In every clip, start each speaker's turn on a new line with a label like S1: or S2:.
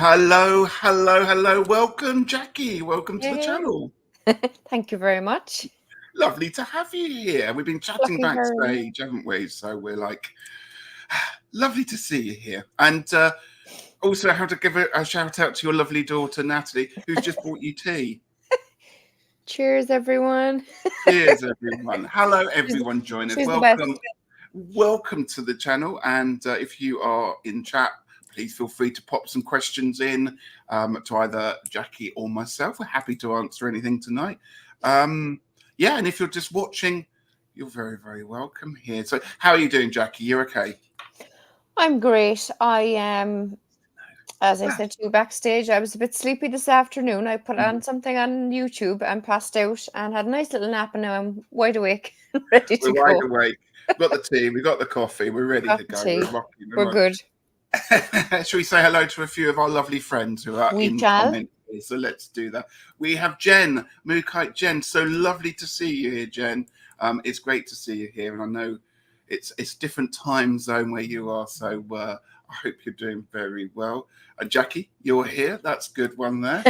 S1: Hello, hello, hello. Welcome, Jackie. Welcome to the
S2: Hey.
S1: channel.
S2: Thank you very much.
S1: Lovely to have you here. We've been chatting
S2: Lucky her.
S1: backstage, haven't we? So we're like, lovely to see you here. And also, how to give a shout out to your lovely daughter, Natalie, who's just brought you tea.
S2: Cheers, everyone.
S1: Cheers, everyone. Hello, everyone. Join us.
S2: She's the best.
S1: Welcome to the channel. And if you are in chat, please feel free to pop some questions in to either Jackie or myself. We're happy to answer anything tonight. Yeah, and if you're just watching, you're very, very welcome here. So how are you doing, Jackie? You okay?
S2: I'm great. I am, as I said to you backstage, I was a bit sleepy this afternoon. I put on something on YouTube and passed out and had a nice little nap, and now I'm wide awake and ready to
S1: We're wide
S2: go.
S1: awake. We've got the tea, we've got the coffee, we're ready
S2: Got
S1: to
S2: the
S1: go.
S2: tea.
S1: We're rocking.
S2: We're good.
S1: Shall we say hello to a few of our lovely friends who are
S2: We
S1: in
S2: shall.
S1: comment? So let's do that. We have Jen, Mookite Jen. So lovely to see you here, Jen. It's great to see you here, and I know it's different time zone where you are, so I hope you're doing very well. Jackie, you're here. That's a good one there.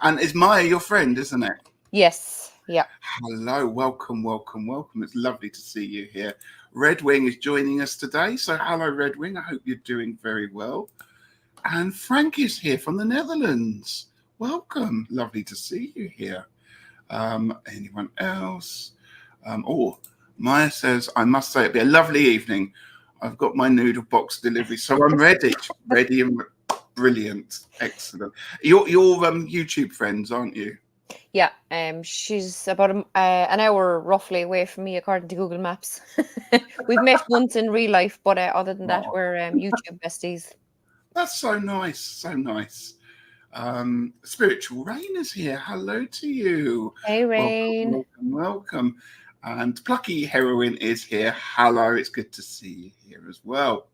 S1: And is Maya your friend, isn't it?
S2: Yes. Yeah.
S1: Hello, welcome, welcome, welcome. It's lovely to see you here. Red Wing is joining us today. So hello, Red Wing. I hope you're doing very well. And Frank is here from the Netherlands. Welcome. Lovely to see you here. Anyone else? Maya says, I must say it'll be a lovely evening. I've got my noodle box delivery, so I'm ready. Ready and brilliant. Excellent. You're YouTube friends, aren't you?
S2: Yeah. She's about an hour roughly away from me, according to Google Maps. We've met once in real life, but other than that, we're YouTube besties.
S1: That's so nice. So nice. Spiritual Rain is here. Hello to you.
S2: Hey, Rain.
S1: Welcome, welcome. And Plucky Heroine is here. Hello, it's good to see you here as well.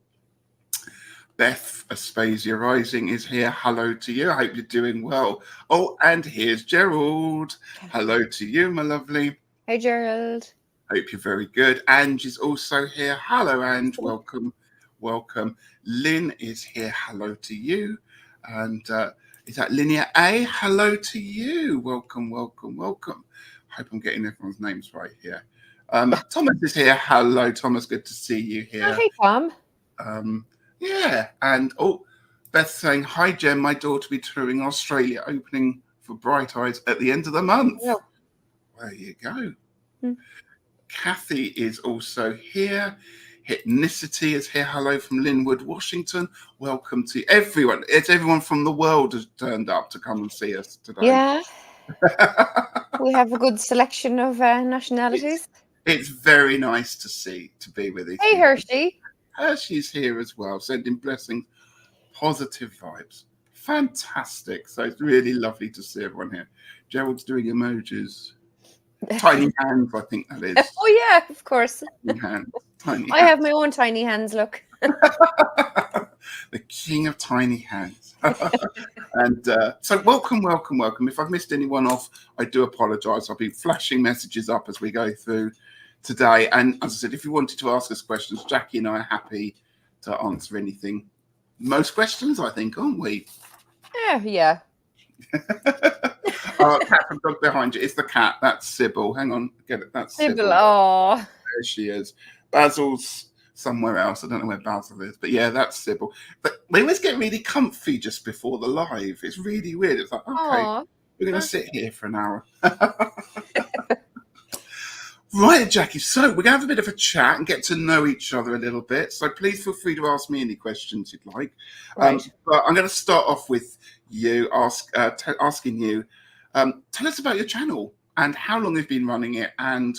S1: Beth Aspasia Rising is here. Hello to you. I hope you're doing well. Oh, and here's Gerald. Hello to you, my lovely.
S2: Hey, Gerald.
S1: Hope you're very good. Ange is also here. Hello, Ange. Welcome. Welcome. Lynn is here. Hello to you. And is that Linear A? Hello to you. Welcome, welcome, welcome. Hope I'm getting everyone's names right here. Thomas is here. Hello, Thomas. Good to see you here.
S2: Oh, hey, Tom.
S1: Yeah. And Beth saying, hi, Jen. My daughter will be touring Australia, opening for Bright Eyes at the end of the month.
S2: Oh.
S1: There you go. Kathy is also here. Hypnicity is here. Hello from Linwood, Washington. Welcome to everyone. It's everyone from the world has turned up to come and see us today.
S2: Yeah. We have a good selection of nationalities.
S1: It's very nice to be with you.
S2: Hey, Hershey.
S1: Hershey's here as well, sending blessings, positive vibes. Fantastic. So it's really lovely to see everyone here. Gerald's doing emojis. Tiny hands, I think that is.
S2: Oh, yeah, of course.
S1: Tiny hands.
S2: I have my own tiny hands, look.
S1: The king of tiny hands. And so welcome, welcome, welcome. If I've missed anyone off, I do apologise. I'll be flashing messages up as we go through today. And as I said, if you wanted to ask us questions, Jackie and I are happy to answer anything. Most questions, I think, aren't we?
S2: Yeah.
S1: Cat from dog behind you. It's the cat. That's Sybil. Hang on. Get it. That's Sybil.
S2: Oh.
S1: There she is. Basil's somewhere else. I don't know where Basil is. But yeah, that's Sybil. But we always get really comfy just before the live. It's really weird. It's like, okay, we're going to sit here for an hour. Right, Jackie. So we're going to have a bit of a chat and get to know each other a little bit. So please feel free to ask me any questions you'd like.
S2: Right.
S1: But I'm going to start off with you, asking you, tell us about your channel and how long you've been running it, and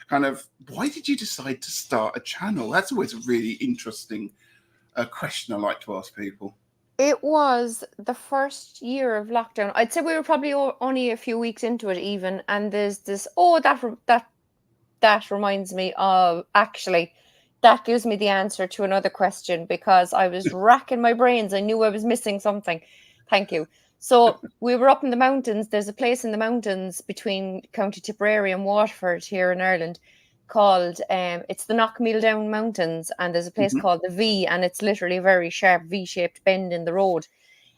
S1: kind of why did you decide to start a channel? That's always a really interesting question I like to ask people.
S2: It was the first year of lockdown. I'd say we were probably only a few weeks into it even, and there's this, that reminds me of, actually, that gives me the answer to another question, because I was racking my brains. I knew I was missing something. Thank you. So we were up in the mountains. There's a place in the mountains between County Tipperary and Waterford here in Ireland called it's the Knockmeal Down Mountains, and there's a place called the V, and it's literally a very sharp V-shaped bend in the road.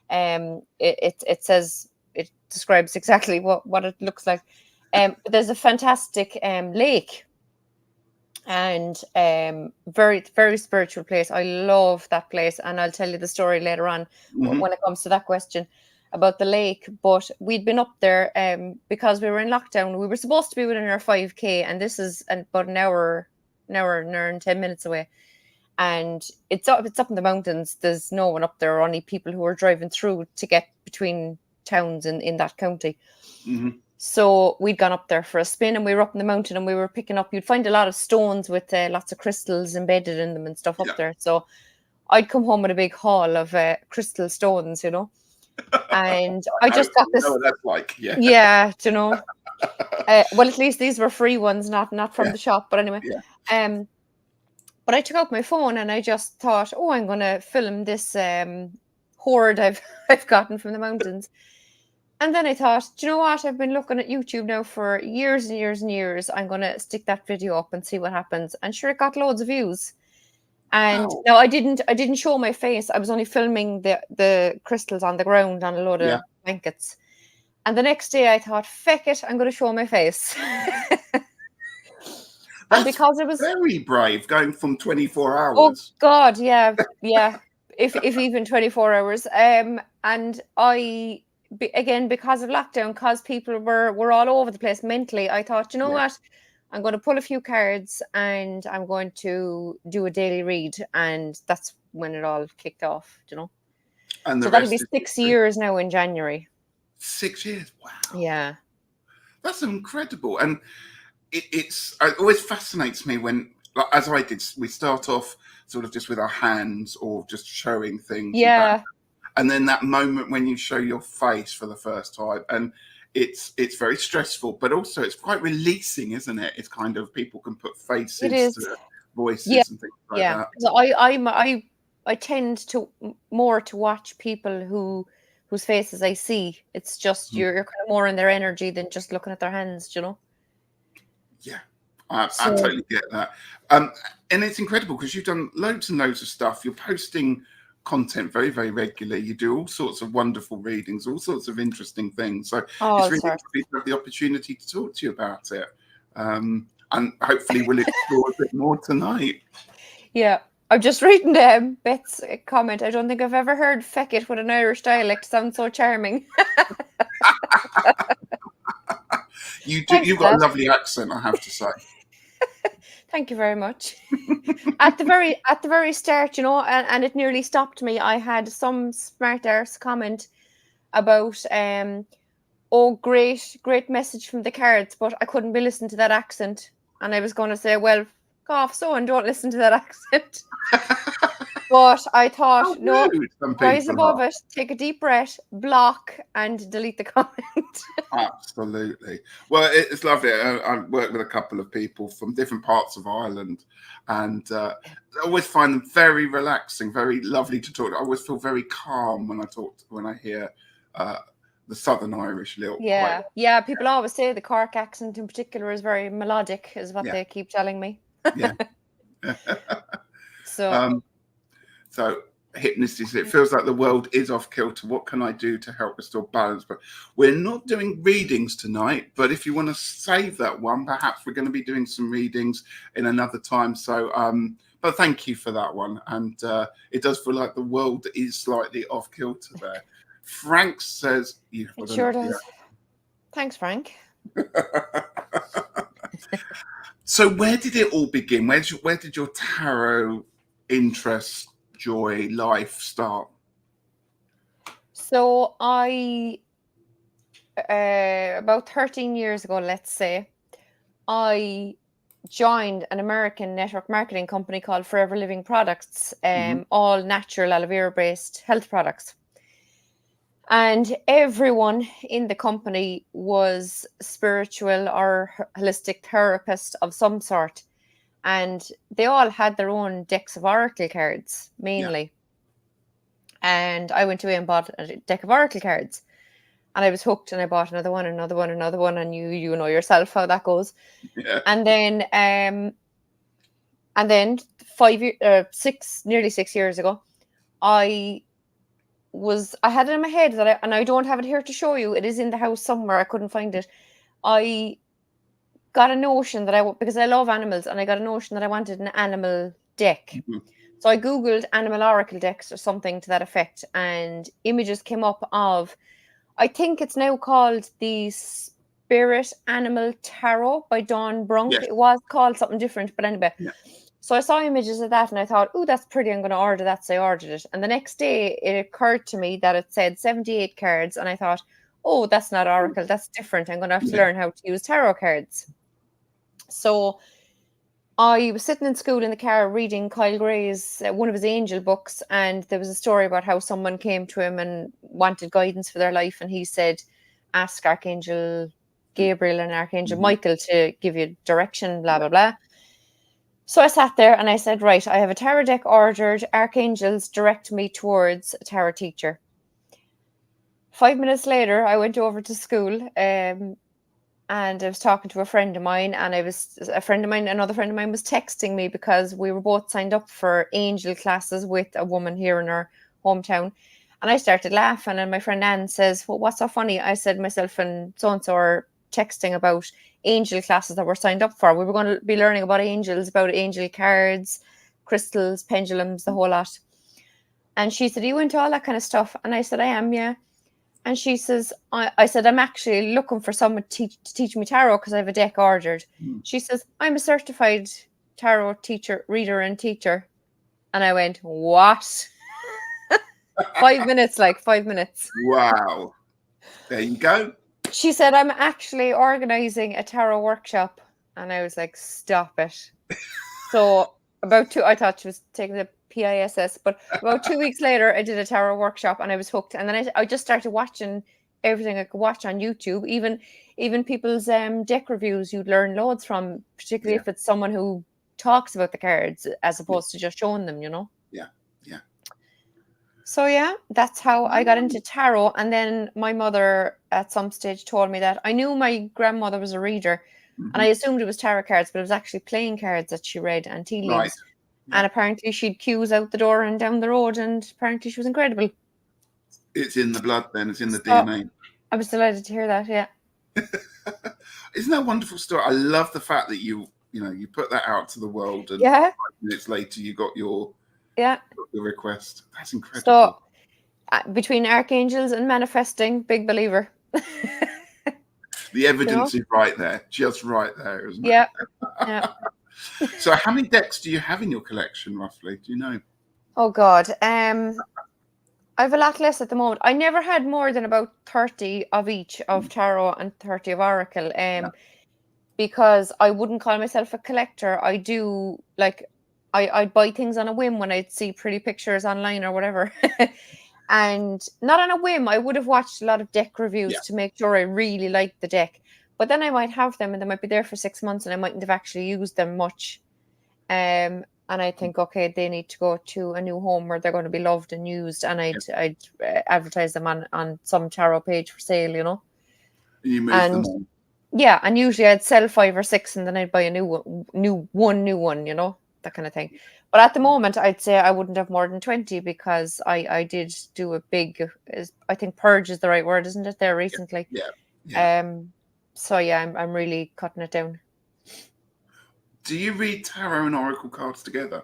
S2: It says, it describes exactly what it looks like. But there's a fantastic lake, and very, very spiritual place. I love that place, and I'll tell you the story later on when it comes to that question about the lake. But we'd been up there because we were in lockdown. We were supposed to be within our 5K, and this is about an hour and 10 minutes away. And it's up in the mountains. There's no one up there, only people who are driving through to get between towns in that county. So we'd gone up there for a spin, and we were up in the mountain, and we were picking up, you'd find a lot of stones with lots of crystals embedded in them and stuff up there. So I'd come home with a big haul of crystal stones, you know. And I just got this.
S1: I know what that's like.
S2: Yeah, you know. Well, at least these were free ones, not from the shop. But anyway, but I took out my phone and I just thought, oh, I'm going to film this hoard I've gotten from the mountains. And then I thought, do you know what? I've been looking at YouTube now for years and years and years. I'm going to stick that video up and see what happens. And sure, it got loads of views. And no, I didn't show my face. I was only filming the crystals on the ground on a load of blankets. And the next day I thought, feck it, I'm going to show my face.
S1: That's
S2: because it was
S1: very brave, going from 24 hours.
S2: Oh God, yeah. if even 24 hours. And I, again, because of lockdown, because people were all over the place mentally, I thought, you know what? I'm going to pull a few cards and I'm going to do a daily read. And that's when it all kicked off, you know. And so that'll be 6 years now in January.
S1: 6 years? Wow.
S2: Yeah.
S1: That's incredible. And it always fascinates me when, like, as I did, we start off sort of just with our hands or just showing things.
S2: Yeah.
S1: And then that moment when you show your face for the first time, and it's very stressful, but also it's quite releasing, isn't it? It's kind of, people can put faces to voices and things like that.
S2: So I tend to more to watch people whose faces I see. It's just you're kind of more in their energy than just looking at their hands, you know.
S1: Yeah, I totally get that. And it's incredible because you've done loads and loads of stuff. You're posting content very, very regularly. You do all sorts of wonderful readings, all sorts of interesting things. So it's really good to have the opportunity to talk to you about it. And hopefully we'll explore a bit more tonight.
S2: Yeah. I'm just reading Beth's comment. I don't think I've ever heard feck it with an Irish dialect sound so charming.
S1: You've got a lovely accent, I have to say.
S2: Thank you very much. At the very start, you know, and it nearly stopped me. I had some smart arse comment about great message from the cards, but I couldn't be listening to that accent. And I was going to say, well, go off so and don't listen to that accent. But I thought, no, rise above it, take a deep breath, block, and delete the comment.
S1: Absolutely. Well, it's lovely. I work with a couple of people from different parts of Ireland, and I always find them very relaxing, very lovely to talk to. I always feel very calm when I hear the Southern Irish little.
S2: Yeah. People always say the Cork accent in particular is very melodic, is what they keep telling me.
S1: Yeah.
S2: So
S1: Hypnotist, it feels like the world is off kilter. What can I do to help restore balance? But we're not doing readings tonight. But if you want to save that one, perhaps we're going to be doing some readings in another time. So, but thank you for that one. And it does feel like the world is slightly off kilter there. Frank says,
S2: it sure does. Thanks, Frank.
S1: So where did it all begin? Where did your tarot interest, joy, life start?
S2: So I, about 13 years ago, let's say, I joined an American network marketing company called Forever Living Products, all natural aloe vera based health products. And everyone in the company was spiritual or holistic therapist of some sort. And they all had their own decks of oracle cards, mainly. Yeah. And I went away and bought a deck of oracle cards. And I was hooked, and I bought another one, and you know yourself how that goes.
S1: Yeah.
S2: And then nearly 6 years ago, I had it in my head that I don't have it here to show you. It is in the house somewhere. I couldn't find it. I got a notion that because I love animals, and I got a notion that I wanted an animal deck.
S1: Mhm.
S2: So I Googled animal oracle decks or something to that effect, and images came up of, I think it's now called the Spirit Animal Tarot by Dawn Brunk.
S1: Yes.
S2: It was called something different, but anyway.
S1: Yeah.
S2: So I saw images of that and I thought, oh, that's pretty. I'm going to order that. So I ordered it. And the next day it occurred to me that it said 78 cards. And I thought, oh, that's not oracle. That's different. I'm going to have to learn how to use tarot cards. So I was sitting in school in the car reading Kyle Gray's, one of his angel books. And there was a story about how someone came to him and wanted guidance for their life. And he said, ask Archangel Gabriel and Archangel Michael to give you direction, blah, blah, blah. So I sat there and I said, right, I have a tarot deck ordered. Archangels direct me towards a tarot teacher. 5 minutes later, I went over to school and I was talking to a friend of mine, and another friend of mine was texting me because we were both signed up for angel classes with a woman here in our hometown. And I started laughing, and my friend Anne says, well, what's so funny? I said, myself and so-and-so are texting about angel classes that we're signed up for. We were going to be learning about angels, about angel cards, crystals, pendulums, the whole lot. And she said, are you into all that kind of stuff? And I said, I am, yeah. And she says, I said, I'm actually looking for someone to teach me tarot because I have a deck ordered. She says, I'm a certified tarot teacher, reader and teacher. And I went, what? 5 minutes, 5 minutes.
S1: Wow. There you go.
S2: She said, I'm actually organizing a tarot workshop. And I was like, stop it. So I thought she was taking the PISS, but about 2 weeks later, I did a tarot workshop and I was hooked. And then I just started watching everything I could watch on YouTube, even people's deck reviews. You'd learn loads from, particularly if it's someone who talks about the cards as opposed to just showing them,
S1: Yeah.
S2: So yeah, that's how I got into tarot. And then my mother at some stage told me that I knew my grandmother was a reader, and I assumed it was tarot cards, but it was actually playing cards that she read and tea leaves.
S1: Right.
S2: And apparently she'd cues out the door and down the road, and apparently she was incredible.
S1: It's in the blood then, it's in the DNA.
S2: I was delighted to hear that, yeah.
S1: Isn't that a wonderful story? I love the fact that you put that out to the world, and 5 minutes later you got your request. That's incredible.
S2: So between archangels and manifesting, big believer.
S1: The evidence is right there, just right there, isn't it?
S2: Yeah.
S1: So how many decks do you have in your collection, roughly? Do you know?
S2: Oh, God. I have a lot less at the moment. I never had more than about 30 of each of tarot and 30 of oracle, because I wouldn't call myself a collector. I do, I'd buy things on a whim when I'd see pretty pictures online or whatever. And not on a whim. I would have watched a lot of deck reviews to make sure I really liked the deck. But then I might have them and they might be there for 6 months and I mightn't have actually used them much. And I think, okay, they need to go to a new home where they're going to be loved and used. And I'd advertise them on some tarot page for sale, you know.
S1: You move them on.
S2: Yeah, and usually I'd sell 5 or 6 and then I'd buy a new one, you know, that kind of thing. But at the moment, I'd say I wouldn't have more than 20 because I did do a big, I think purge is the right word, isn't it, there recently?
S1: Yeah.
S2: So yeah, I'm really cutting it down.
S1: Do you read tarot and oracle cards together?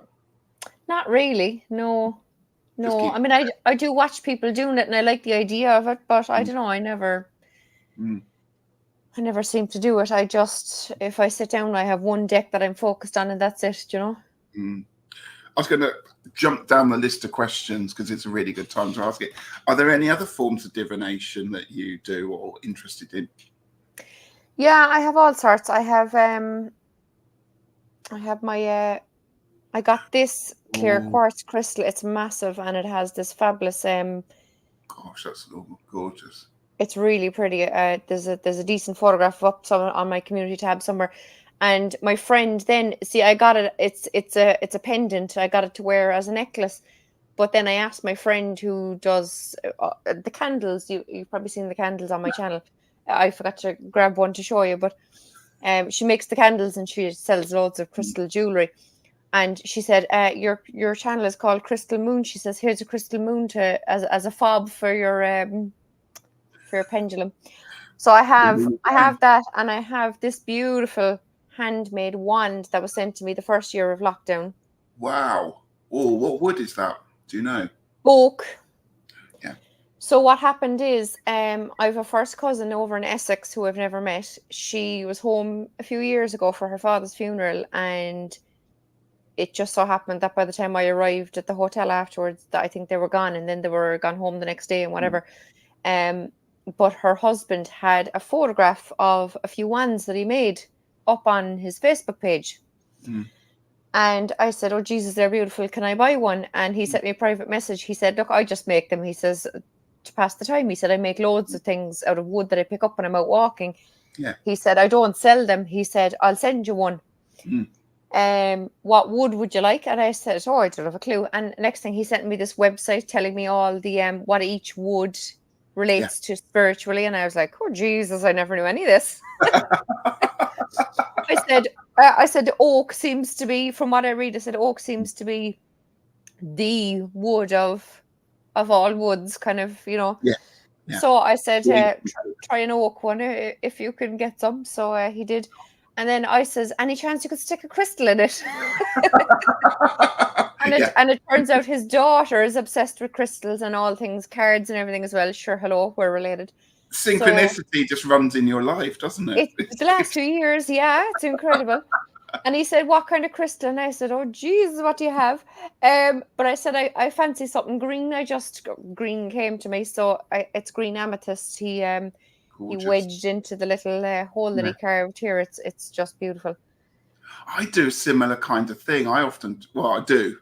S2: Not really, no. I mean, I do watch people doing it and I like the idea of it, but I don't know, I never seem to do it. I just, if I sit down, I have one deck that I'm focused on and that's it, you know?
S1: I was going to jump down the list of questions because it's a really good time to ask it. Are there any other forms of divination that you do or interested in?
S2: Yeah, I have all sorts. I have my I got this clear quartz crystal. It's massive and it has this fabulous
S1: gosh, that's gorgeous.
S2: It's really pretty. There's a decent photograph up on my community tab somewhere. And my friend then, I got it. It's a pendant. I got it to wear as a necklace. But then I asked my friend who does the candles. You've probably seen the candles on my channel. I forgot to grab one to show you, but she makes the candles and she sells loads of crystal jewelry. And she said, your channel is called Crystal Moon. She says, here's a crystal moon as a fob for your pendulum. So I have that, and I have this beautiful handmade wand that was sent to me the first year of lockdown.
S1: Wow. Oh, what wood is that? Do you know?
S2: Oak.
S1: Yeah.
S2: So what happened is, I have a first cousin over in Essex who I've never met. She was home a few years ago for her father's funeral, and it just so happened that by the time I arrived at the hotel afterwards, that I think they were gone, and then they were gone home the next day and whatever. But her husband had a photograph of a few wands that he made up on his Facebook page. And I said, oh, Jesus, they're beautiful. Can I buy one? And he sent me a private message. He said, look, I just make them. He says, to pass the time. He said, I make loads of things out of wood that I pick up when I'm out walking.
S1: Yeah.
S2: He said, I don't sell them. He said, I'll send you one. What wood would you like? And I said, oh, I don't have a clue. And next thing, he sent me this website telling me all the what each wood relates to spiritually. And I was like, oh, Jesus, I never knew any of this. I said oak seems to be, from what I read, I said oak seems to be the wood of all woods, kind of, you know.
S1: Yeah.
S2: So I said, try an oak one if you can get some. So he did. And then I says, any chance you could stick a crystal in it? And it turns out his daughter is obsessed with crystals and all things, cards and everything as well. Sure, hello, we're related.
S1: Synchronicity just runs in your life, doesn't it?
S2: The last 2 years, yeah, it's incredible. And he said, what kind of crystal? And I said, oh, Jesus, what do you have? But I said, I fancy something green. Green came to me. So it's green amethyst. He wedged into the little hole that he carved here. It's just beautiful.
S1: I do a similar kind of thing. I do.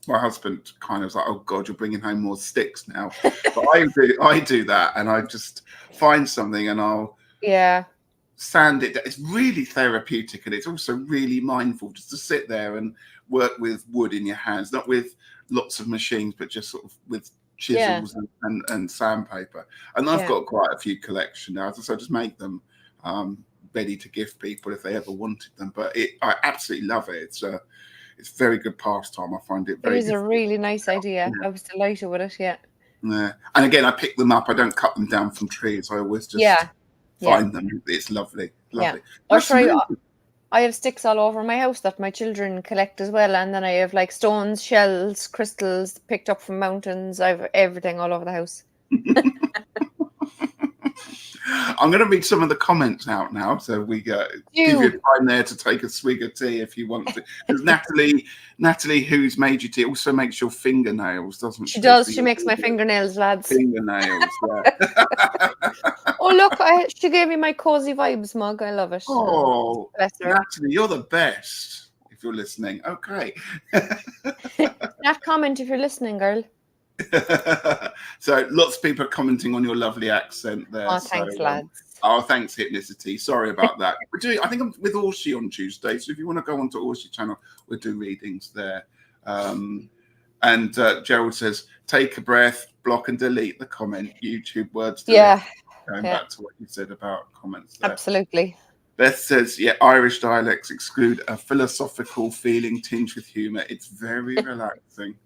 S1: My husband kind of was like, oh God, you're bringing home more sticks now. But I do that, and I just find something and I'll sand it. It's really therapeutic, and it's also really mindful just to sit there and work with wood in your hands, not with lots of machines, but just sort of with chisels and sandpaper. And I've got quite a few collection now, so I just make them ready to give people if they ever wanted them. But I absolutely love it. It's very good pastime. I find it very.
S2: It is a really nice idea. I was delighted with it. Yeah.
S1: And again, I pick them up. I don't cut them down from trees. I always just find them. It's lovely.
S2: Yeah. I have sticks all over my house that my children collect as well, and then I have like stones, shells, crystals picked up from mountains. I have everything all over the house.
S1: I'm going to read some of the comments out now, so we give you time there to take a swig of tea if you want to. Because Natalie, who's made you tea, also makes your fingernails, doesn't she?
S2: She does. She makes my fingernails, lads.
S1: Fingernails. Yeah.
S2: Oh look, she gave me my cozy vibes mug. I love it.
S1: Oh, Natalie, you're the best. If you're listening, okay.
S2: That comment if you're listening, girl.
S1: So lots of people are commenting on your lovely accent there.
S2: Oh, thanks, lads.
S1: Thanks, Hypnicity. Sorry about that. I think I'm with Orshi on Tuesday, so if you want to go onto Orshi channel, we'll do readings there. And Gerald says, take a breath, block and delete the comment. YouTube words. Going back to what you said about comments there.
S2: Absolutely.
S1: Beth says, Irish dialects exclude a philosophical feeling tinged with humour. It's very relaxing.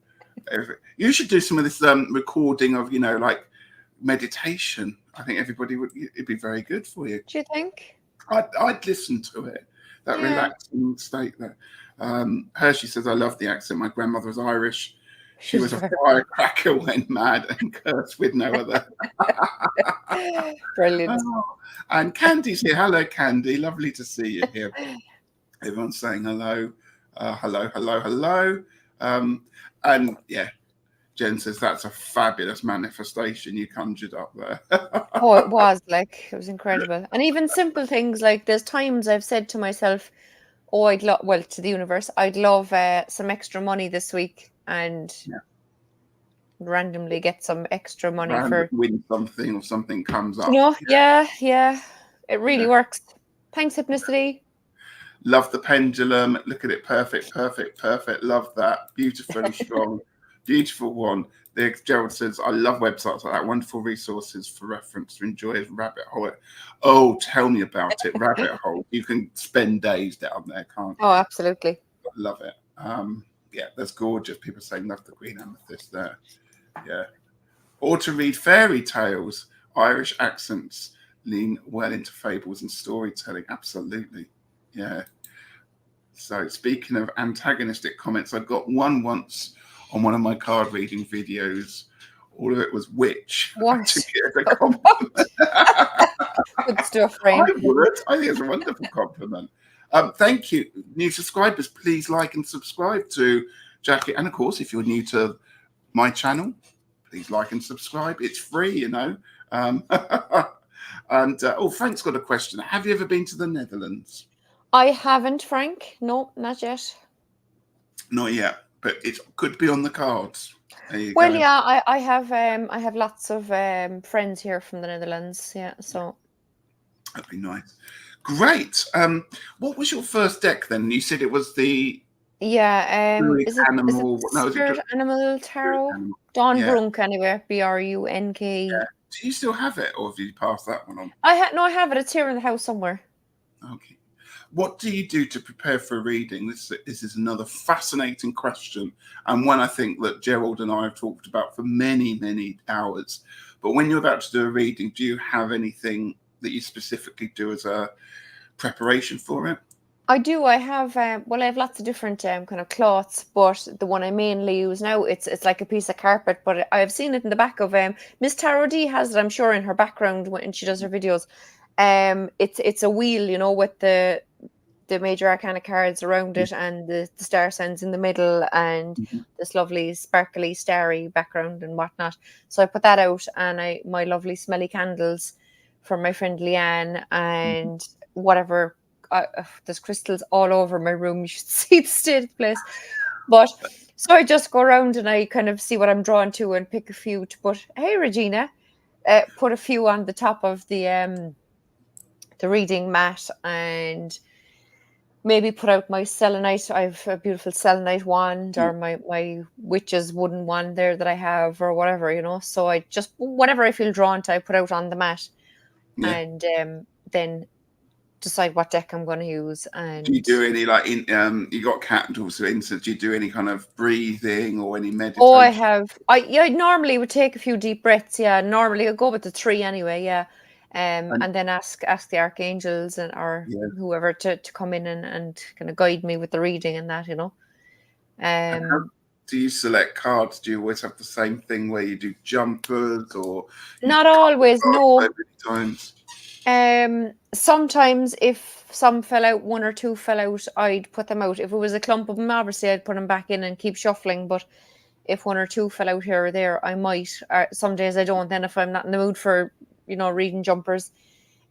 S1: You should do some of this recording of, like meditation. I think it'd be very good for you.
S2: Do you think?
S1: I'd listen to it. That relaxing state there. Hershey says, I love the accent. My grandmother was Irish. She was a firecracker when mad and cursed with no other.
S2: Brilliant.
S1: And Candy's here. Hello, Candy. Lovely to see you here. Everyone's saying hello. Hello. And Jen says that's a fabulous manifestation you conjured up there.
S2: Oh, it was incredible. And even simple things like there's times I've said to myself, to the universe, I'd love some extra money this week, and randomly get some extra money
S1: win something or something comes up.
S2: It really works. Thanks, Hypnicity.
S1: Love the pendulum. Look at it. Perfect. Love that. Beautiful and strong. Beautiful one. There, Gerald says, I love websites like that. Wonderful resources for reference to enjoy as rabbit hole. Oh, tell me about it. Rabbit hole. You can spend days down there, can't you?
S2: Oh, absolutely.
S1: I love it. Yeah, that's gorgeous. People saying love the green amethyst there. Yeah. Or to read fairy tales. Irish accents lean well into fables and storytelling. Absolutely. Yeah. So speaking of antagonistic comments, I got one once on one of my card reading videos. All of it was witch.
S2: What?
S1: I took it as a compliment.
S2: Good stuff, Rain.
S1: I would. I think it's a wonderful compliment. Thank you. New subscribers, please like and subscribe to Jackie. And of course, if you're new to my channel, please like and subscribe. It's free, you know. Frank's got a question. Have you ever been to the Netherlands?
S2: I haven't, Frank. No, not yet.
S1: Not yet, but it could be on the cards. There you
S2: Well,
S1: go.
S2: yeah, I have lots of friends here from the Netherlands. Yeah, so
S1: That'd be nice. Great. What was your first deck then? You said it was the
S2: is it
S1: Animal. No, is it
S2: Spirit
S1: just
S2: Animal Tarot?
S1: Animal?
S2: Dawn
S1: Yeah.
S2: Brunk, anyway. BRUNK.
S1: Yeah. Do you still have it, or have you passed that one on?
S2: I have it. It's here in the house somewhere.
S1: Okay. What do you do to prepare for a reading? This is another fascinating question, and one I think that Gerald and I have talked about for many, many hours. But when you're about to do a reading, do you have anything that you specifically do as a preparation for it?
S2: I do. I have I have lots of different kind of cloths, but the one I mainly use now, it's like a piece of carpet. But I've seen it in the back of Miss Tarot D has it, I'm sure, in her background when she does her videos. It's a wheel, you know, with the major arcana cards around it and the star signs in the middle and this lovely sparkly starry background and whatnot. So I put that out, and my lovely smelly candles from my friend Leanne and whatever. There's crystals all over my room. You should see the state of the place. But so I just go around and I kind of see what I'm drawn to and pick a few to put. Hey, Regina, put a few on the top of the reading mat, and maybe put out my selenite. I have a beautiful selenite wand, or my witch's wooden wand there that I have, or whatever, you know. So I just, whatever I feel drawn to, I put out on the mat, and then decide what deck I'm going to use. And
S1: do you do any you got candles, for instance? Do you do any kind of breathing or any meditation?
S2: Oh, I have. I normally would take a few deep breaths. Yeah, normally I go with the 3 anyway. Yeah. And then ask the archangels or whoever to come in and kind of guide me with the reading and that, you know.
S1: How do you select cards? Do you always have the same thing where you do jumpers, or
S2: not always? No.
S1: So many times.
S2: Sometimes if some fell out, 1 or 2 fell out, I'd put them out. If it was a clump of them, obviously I'd put them back in and keep shuffling. But if 1 or 2 fell out here or there, I might. Some days I don't. Then if I'm not in the mood for, you know, reading jumpers,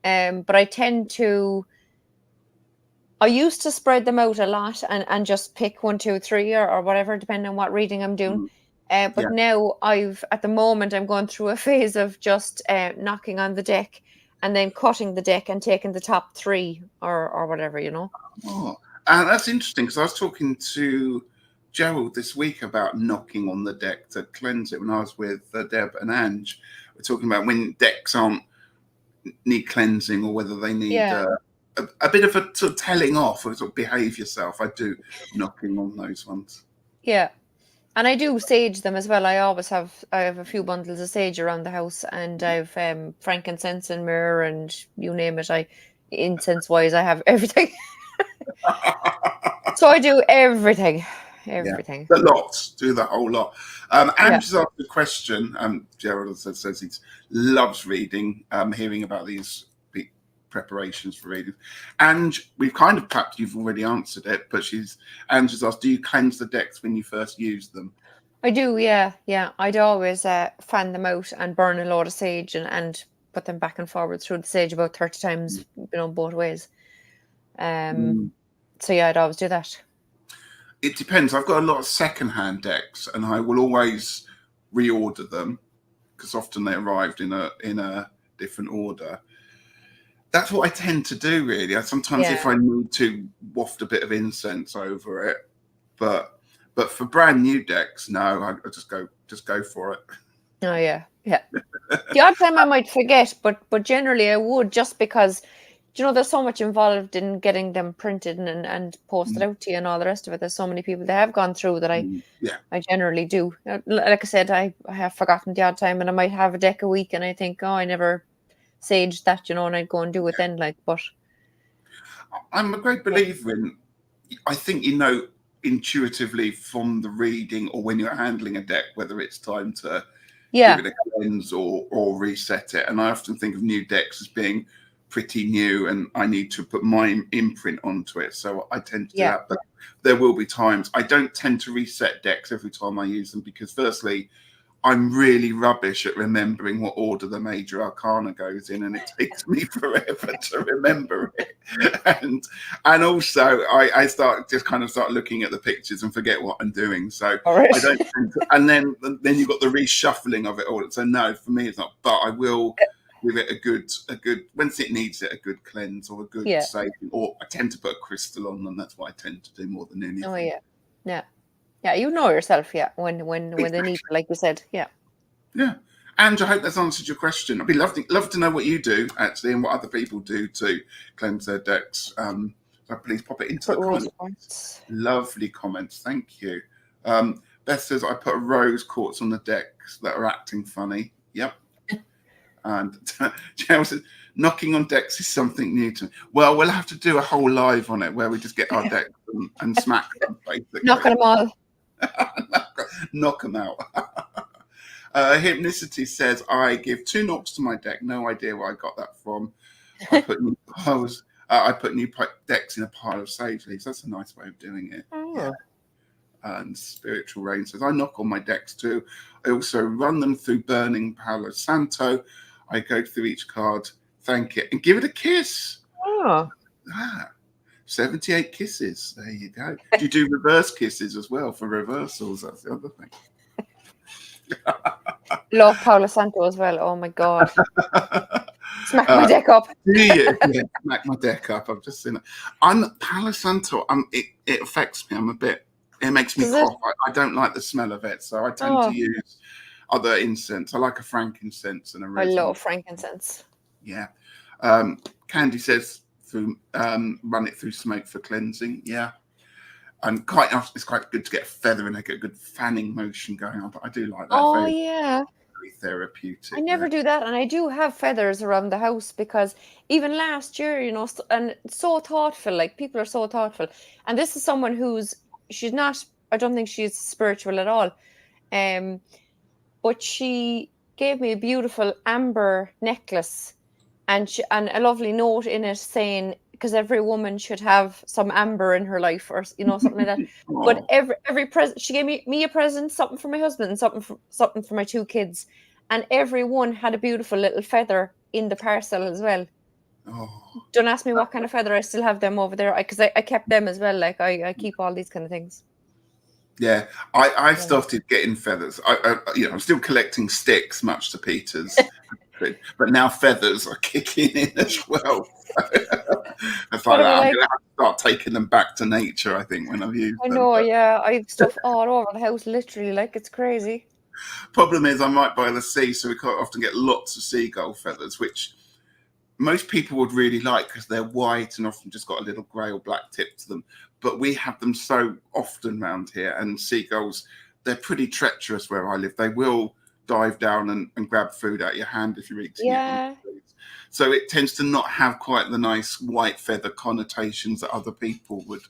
S2: but I used to spread them out a lot and just pick 1, 2, 3 or whatever, depending on what reading I'm doing. But now at the moment I'm going through a phase of just knocking on the deck and then cutting the deck and taking the top 3 or whatever, you know.
S1: Oh, and that's interesting, because I was talking to Gerald this week about knocking on the deck to cleanse it when I was with Deb and Ange. We're talking about when decks need cleansing, or whether they need a bit of a sort of telling off, or sort of behave yourself. I do knocking on those ones.
S2: Yeah. And I do sage them as well. I have a few bundles of sage around the house, and I've frankincense and myrrh and you name it. Incense wise, I have everything. So I do everything. Everything.
S1: The lot, do the whole lot. Andrew's asked a question. Gerald says he loves reading, hearing about these preparations for reading. And we've kind of, perhaps you've already answered it, but Andrew's asked, do you cleanse the decks when you first use them?
S2: I do, yeah. I'd always fan them out and burn a load of sage and put them back and forward through the sage about 30 times, you know, both ways. So yeah, I'd always do that.
S1: It depends. I've got a lot of second-hand decks, and I will always reorder them, because often they arrived in a different order. That's what I tend to do, really. Sometimes if I need to waft a bit of incense over it, but But for brand new decks, no, I just go for it.
S2: Oh yeah. The odd time I might forget, but generally I would, just because, there's so much involved in getting them printed and posted out to you and all the rest of it. There's so many people that have gone through that I generally do. Like I said, I have forgotten the odd time, and I might have a deck a week, and I think, oh, I never saged that, and I'd go and do it then. But
S1: I'm a great believer in. I think intuitively from the reading or when you're handling a deck whether it's time to give it a cleanse or reset it. And I often think of new decks as being pretty new, and I need to put my imprint onto it. So I tend to do that. But there will be times I don't tend to reset decks every time I use them, because firstly, I'm really rubbish at remembering what order the major arcana goes in, and it takes me forever to remember it. And also, I start looking at the pictures and forget what I'm doing. So I don't. And then you've got the reshuffling of it all. So no, for me it's not. But I will give it a good once it needs it, a good cleanse or a good saving. Or I tend to put a crystal on them. That's what I tend to do more than anything.
S2: Oh yeah. Yeah, you know yourself, when they need, like you said, Yeah.
S1: And I hope that's answered your question. I'd be love to know what you do actually, and what other people do to cleanse their decks. So please pop it into the comments. Lovely comments, thank you. Beth says, I put a rose quartz on the decks that are acting funny. Yep. And Jill says, knocking on decks is something new to me. Well, we'll have to do a whole live on it where we just get our decks and smack them, basically.
S2: Knock them all.
S1: Knock them out. Hypnicity says, I give 2 knocks to my deck. No idea where I got that from. I put new decks in a pile of sage leaves. That's a nice way of doing it. Yeah. And Spiritual Rain says, I knock on my decks too. I also run them through Burning Palo Santo. I go through each card, thank it, and give it a kiss. 78 kisses. There you go. Do you do reverse kisses as well for reversals? That's the other thing.
S2: Love Palo Santo as well. Oh my God. Smack my deck up.
S1: Do you? Yeah, smack my deck up. I've just seen it. Palo Santo, it affects me. It makes me cough. I don't like the smell of it, so I tend to use other incense. I like a frankincense and a resin.
S2: I love frankincense.
S1: Yeah. Candy says run it through smoke for cleansing. Yeah. And quite often it's quite good to get a feather and get a good fanning motion going on. But I do like that.
S2: Oh, yeah.
S1: Very therapeutic.
S2: I never do that. And I do have feathers around the house, because even last year, and it's so thoughtful, like people are so thoughtful. And this is someone she's not, I don't think she's spiritual at all. But she gave me a beautiful amber necklace and a lovely note in it saying, because every woman should have some amber in her life, or something like that. But every present, she gave me a present, something for my husband and something for my 2 kids, and every one had a beautiful little feather in the parcel as well. Don't ask me what kind of feather. I still have them over there, because I kept them as well. Like I keep all these kind of things.
S1: Yeah, I started getting feathers. I'm still collecting sticks, much to Peter's. But now feathers are kicking in as well. It's like that. I'm going to have to start taking them back to nature, I think, when I've used them.
S2: I know, I have stuff all over the house, literally, like it's crazy.
S1: Problem is, I'm right by the sea, so we quite often get lots of seagull feathers, which most people would really like because they're white and often just got a little grey or black tip to them. But we have them so often around here, and seagulls, they're pretty treacherous where I live. They will dive down and grab food out of your hand if you're eating it. So it tends to not have quite the nice white feather connotations that other people would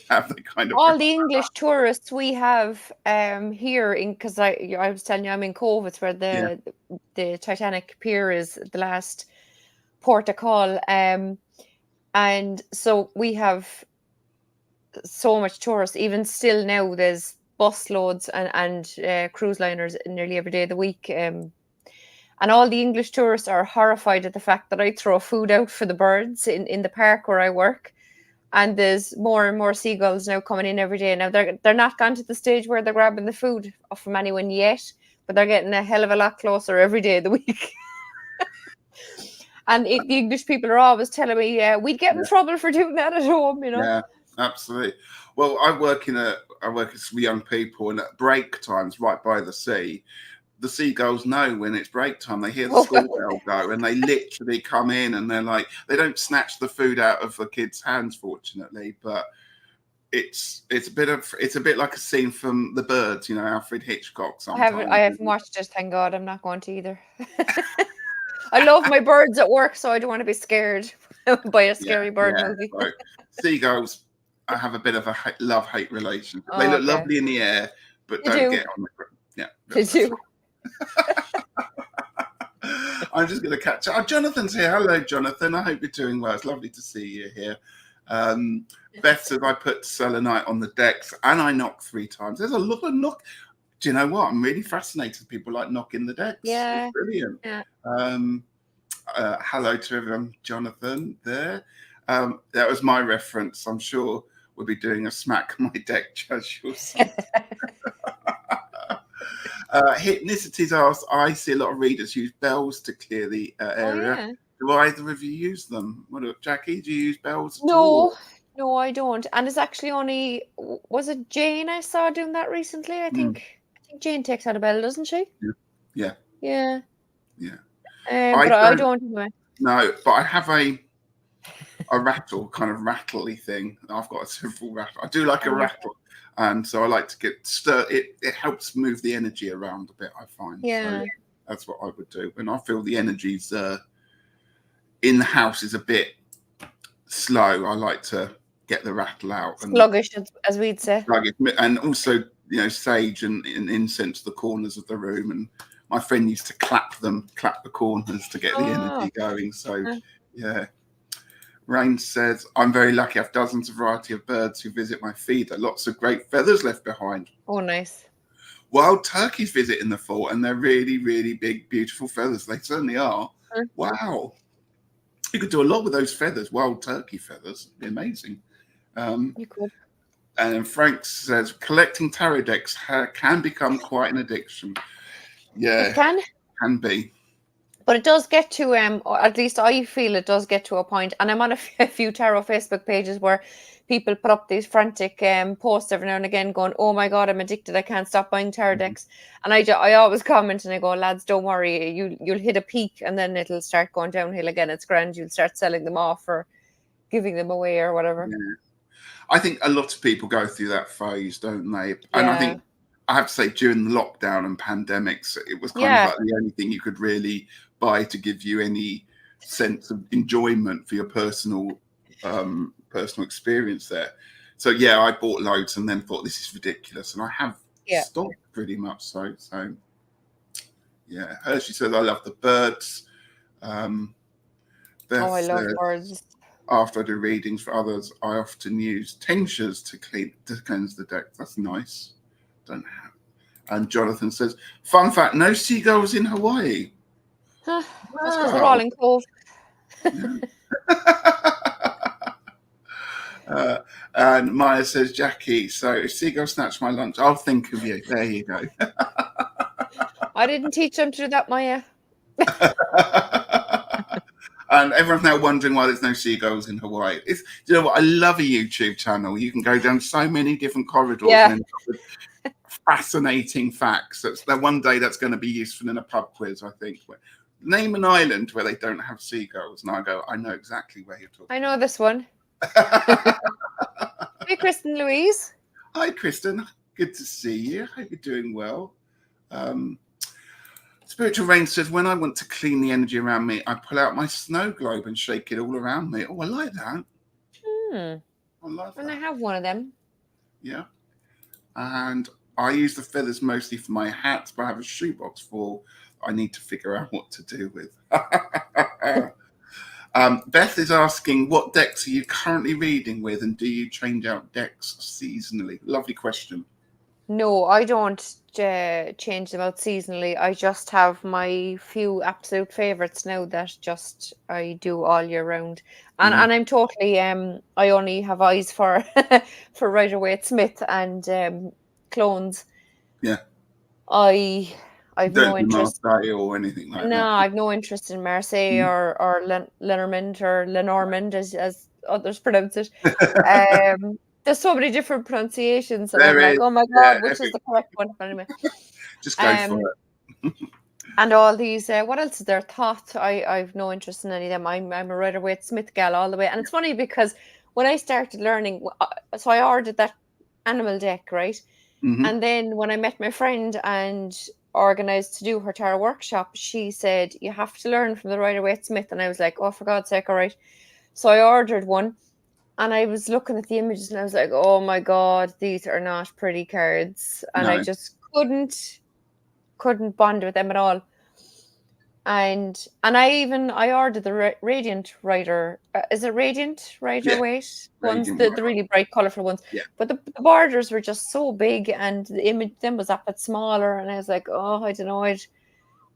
S1: have. The kind of
S2: all the English tourists we have here, because I was telling you I'm in Cove, it's where the Titanic pier is, the last port of call, and so we have so much tourists. Even still now, there's bus loads and cruise liners nearly every day of the week. And all the English tourists are horrified at the fact that I throw food out for the birds in the park where I work. And there's more and more seagulls now coming in every day. Now they're not gone to the stage where they're grabbing the food from anyone yet, but they're getting a hell of a lot closer every day of the week. And the English people are always telling me, we'd get in trouble for doing that at home,
S1: Yeah, absolutely. Well, I work in I work with young people, and at break times, right by the sea, the seagulls know when it's break time. They hear the school bell go, and they literally come in, and they're like, they don't snatch the food out of the kids' hands, fortunately, but it's a bit like a scene from The Birds, Alfred Hitchcock. Sometimes
S2: I haven't watched it. Thank God, I'm not going to either. I love my birds at work, so I don't want to be scared by a scary bird movie.
S1: So seagulls, I have a bit of a love-hate relationship. They look lovely in the air, but don't get on the ground. Yeah,
S2: they do.
S1: I'm just going to catch up. Oh, Jonathan's here. Hello, Jonathan. I hope you're doing well. It's lovely to see you here. Beth says I put selenite on the decks and I knock 3 times. There's a lot of knock. Do you know what? I'm really fascinated. People like knocking the decks.
S2: Yeah.
S1: It's brilliant.
S2: Yeah.
S1: Hello to everyone. Jonathan there. That was my reference. I'm sure we'll be doing a smack my deck judge. Hypnicity's asked, I see a lot of readers use bells to clear the area.
S2: Oh, yeah.
S1: Do either of you use them? Jackie, do you use bells?
S2: No, I don't. And it's actually only, was it Jane I saw doing that recently? I think Jane takes out a bell, doesn't she?
S1: Yeah.
S2: But I don't anyway.
S1: No, but I have a rattle, kind of rattly thing. I've got a simple rattle. I do like a rattle. And so I like to get it helps move the energy around a bit, I find.
S2: Yeah.
S1: So that's what I would do. And I feel the energies in the house is a bit slow. I like to get the rattle out.
S2: Sluggish, as we'd say.
S1: Sluggish. And also, sage and incense the corners of the room. And my friend used to clap the corners to get the energy going. So, yeah. Rain says, I'm very lucky. I have dozens of variety of birds who visit my feeder. Lots of great feathers left behind.
S2: Oh, nice.
S1: Wild turkeys visit in the fall, and they're really, really big, beautiful feathers. They certainly are. Wow. You could do a lot with those feathers, wild turkey feathers. It'd be amazing.
S2: You could.
S1: And Frank says, collecting tarot decks can become quite an addiction. Yeah.
S2: It can
S1: be.
S2: But it does get to, or at least I feel it does get to a point, and I'm on a few tarot Facebook pages where people put up these frantic posts every now and again going, oh my God, I'm addicted. I can't stop buying tarot decks. And I always comment and I go, lads, don't worry. You'll hit a peak and then it'll start going downhill again. It's grand. You'll start selling them off or giving them away or whatever.
S1: Yeah. I think a lot of people go through that phase, don't they? And I think, I have to say, during the lockdown and pandemics, it was kind of like the only thing you could really buy to give you any sense of enjoyment for your personal experience there. So I bought loads and then thought this is ridiculous, and I have stopped pretty much. So Hershey says I love the birds. Beth
S2: I love birds.
S1: After I do readings for others, I often use tinctures to cleanse the deck. That's nice. Don't have. And Jonathan says, fun fact: no seagulls in Hawaii.
S2: That's because they're all in cold.
S1: And Maya says, Jackie, so if seagulls snatch my lunch, I'll think of you. There you go.
S2: I didn't teach them to do that, Maya.
S1: And everyone's now wondering why there's no seagulls in Hawaii. Do you know what? I love a YouTube channel. You can go down so many different corridors and end up with fascinating facts. That one day that's going to be useful in a pub quiz, I think. Name an island where they don't have seagulls. And I go, I know exactly where you're talking.
S2: I know this one. Hey, Kristen Louise.
S1: Hi, Kristen. Good to see you. Hope you're doing well. Spiritual Rain says, when I want to clean the energy around me, I pull out my snow globe and shake it all around me. Oh, I like that. I like that.
S2: And I have one of them.
S1: Yeah. And I use the feathers mostly for my hats, but I have a shoebox full I need to figure out what to do with. Beth is asking, what decks are you currently reading with, and do you change out decks seasonally? Lovely question.
S2: No, I don't change them out seasonally. I just have my few absolute favorites now that just I do all year round. And I'm totally I only have eyes for for Rider-Waite-Smith and clones. Yeah. I've no interest.
S1: Marseille or anything like that.
S2: No, I've no interest in Marseille or Lenormand or Lenormand as others pronounce it. there's so many different pronunciations, and
S1: There
S2: I'm like,
S1: is,
S2: oh my
S1: yeah,
S2: god, which is the correct one? But anyway,
S1: just go for it.
S2: and all these, what else is there? Thought I've no interest in any of them. I'm a Rider-Waite-Smith gal all the way, and it's funny because when I started learning, so I ordered that animal deck, right? And then when I met my friend and organized to do her tarot workshop, she said, you have to learn from the Rider-Waite-Smith. And I was like, oh, for God's sake, all right. So I ordered one, and I was looking at the images and I was like, oh my God, these are not pretty cards. And I
S1: No.
S2: just couldn't bond with them at all. And I ordered the Radiant Rider. Is it Radiant Rider-Waite ones?
S1: Radiant
S2: The really bright, colorful ones.
S1: Yeah.
S2: But the borders were just so big, and the image then was a bit smaller. And I was like, oh, I don't know, I'd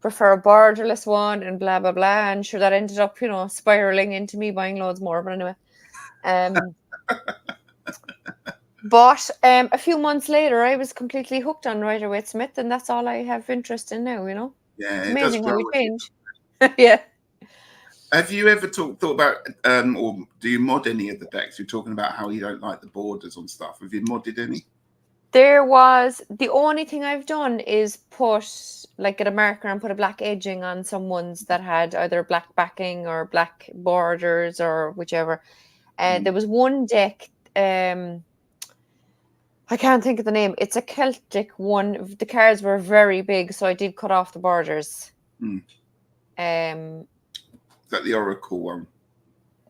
S2: prefer a borderless one, and blah blah blah. And sure, that ended up, spiraling into me buying loads more. But anyway, but a few months later, I was completely hooked on Rider-Waite-Smith, and that's all I have interest in now.
S1: Yeah,
S2: It's
S1: it does
S2: amazing how
S1: grow
S2: we
S1: with you.
S2: change. Yeah.
S1: Have you ever thought about, or do you mod any of the decks? You're talking about how you don't like the borders on stuff. Have you modded any?
S2: There was, the only thing I've done is get a marker and put a black edging on some ones that had either black backing or black borders or whichever. There was one deck, I can't think of the name. It's a Celtic one. The cards were very big, so I did cut off the borders.
S1: Is that the Oracle one?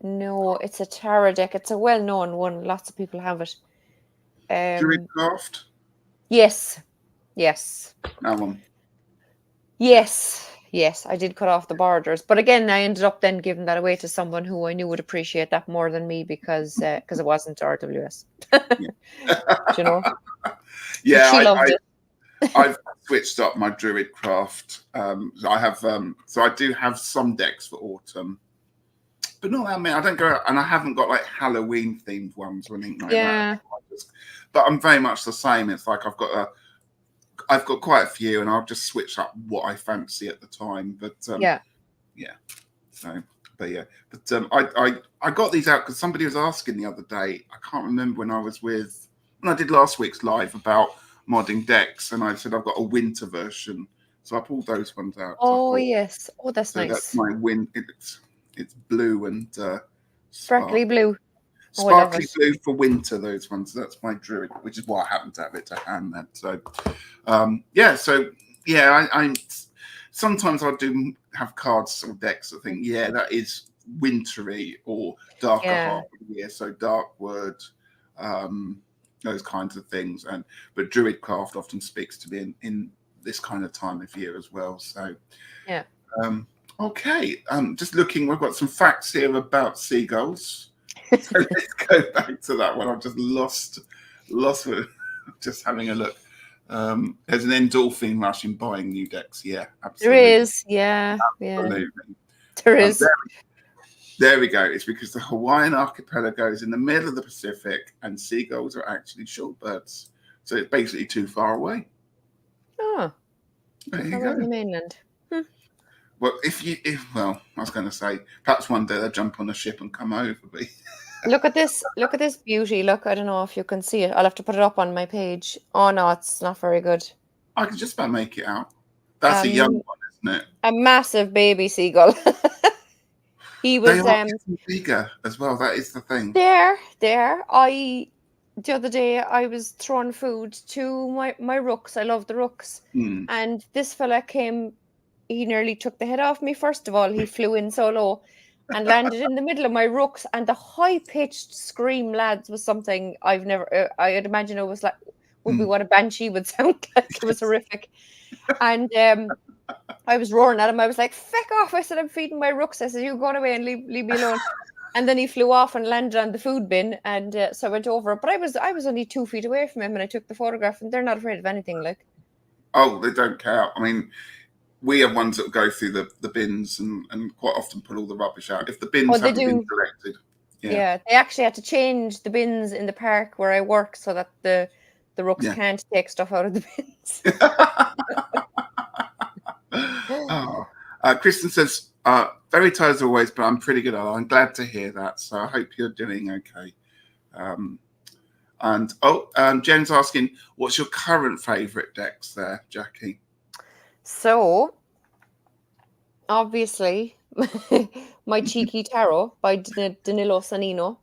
S2: No, it's a tarot deck. It's a well-known one. Lots of people have it.
S1: Druidcraft?
S2: Yes.
S1: That one.
S2: Yes, I did cut off the borders, but again, I ended up then giving that away to someone who I knew would appreciate that more than me because it wasn't RWS.
S1: Yeah,
S2: she loved it.
S1: I've switched up my Druidcraft. I have, so I do have some decks for autumn, but not that many. I don't go out, and I haven't got like Halloween themed ones or anything like that. But I'm very much the same. It's like I've got quite a few, and I'll just switch up what I fancy at the time. But I got these out because somebody was asking the other day. I can't remember when I did last week's live about modding decks, and I said I've got a winter version, so I pulled those ones out.
S2: Oh yes, that's nice.
S1: That's my It's blue and
S2: sparkly blue.
S1: Sparkly blue for winter, those ones. That's my Druid, which is why I happen to have it to hand then. So, I sometimes I do have cards or decks. I think, that is wintry or darker half of the year. So Darkwood, those kinds of things. But Druidcraft often speaks to me in this kind of time of year as well. So, okay. Just looking, we've got some facts here about seagulls. So let's go back to that one. I've just lost with just having a look. There's an endorphin rush in buying new decks. Yeah, absolutely.
S2: There is. Yeah. Absolutely. There is.
S1: There we go. It's because the Hawaiian archipelago is in the middle of the Pacific, and seagulls are actually shorebirds. So it's basically too far away.
S2: Oh.
S1: There you go.
S2: On the mainland.
S1: Well, I was going to say, perhaps one day they'll jump on a ship and come over. But
S2: Look at this beauty. Look, I don't know if you can see it. I'll have to put it up on my page. Oh no, it's not very good.
S1: I can just about make it out. That's a young one, isn't it?
S2: A massive baby seagull. He was
S1: bigger as well. That is the thing.
S2: The other day I was throwing food to my rooks. I love the rooks. And this fella came. He nearly took the head off me. First of all, he flew in so low and landed in the middle of my rooks. And the high-pitched scream, lads, was something I've never. I'd imagine it was would be what a banshee would sound like. It was horrific. And I was roaring at him. I was like, "Feck off!" I said, "I'm feeding my rooks." I said, "You go away and leave me alone." And then he flew off and landed on the food bin. And so I went over. But I was only 2 feet away from him, and I took the photograph. And they're not afraid of anything, like.
S1: Oh, they don't care. I mean. We have ones that go through the bins and quite often pull all the rubbish out. If the bins haven't been collected.
S2: Yeah, they actually had to change the bins in the park where I work so that the rooks can't take stuff out of the bins.
S1: Kristen says, very tired as always, but I'm pretty good. I'm glad to hear that. So I hope you're doing okay. And Jen's asking, what's your current favourite decks there, Jackie?
S2: So, obviously, my Cheeky Tarot by Danilo Sanino.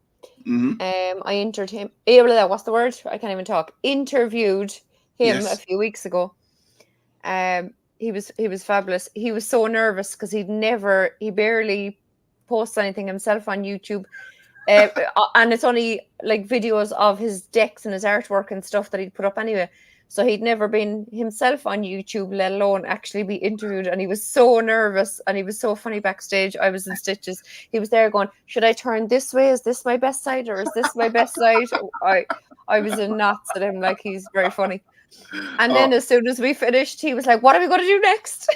S1: Mm-hmm.
S2: I entered him. What's the word? I can't even talk. Interviewed him a
S1: Yes.
S2: few weeks ago. He was fabulous. He was so nervous because he barely posts anything himself on YouTube. And it's only like videos of his decks and his artwork and stuff that he'd put up anyway. So he'd never been himself on YouTube, let alone actually be interviewed. And he was so nervous and he was so funny backstage. I was in stitches. He was there going, should I turn this way? Is this my best side or is this my best side? I was in knots at him. Like, he's very funny. And then as soon as we finished, he was like, what are we going to do next?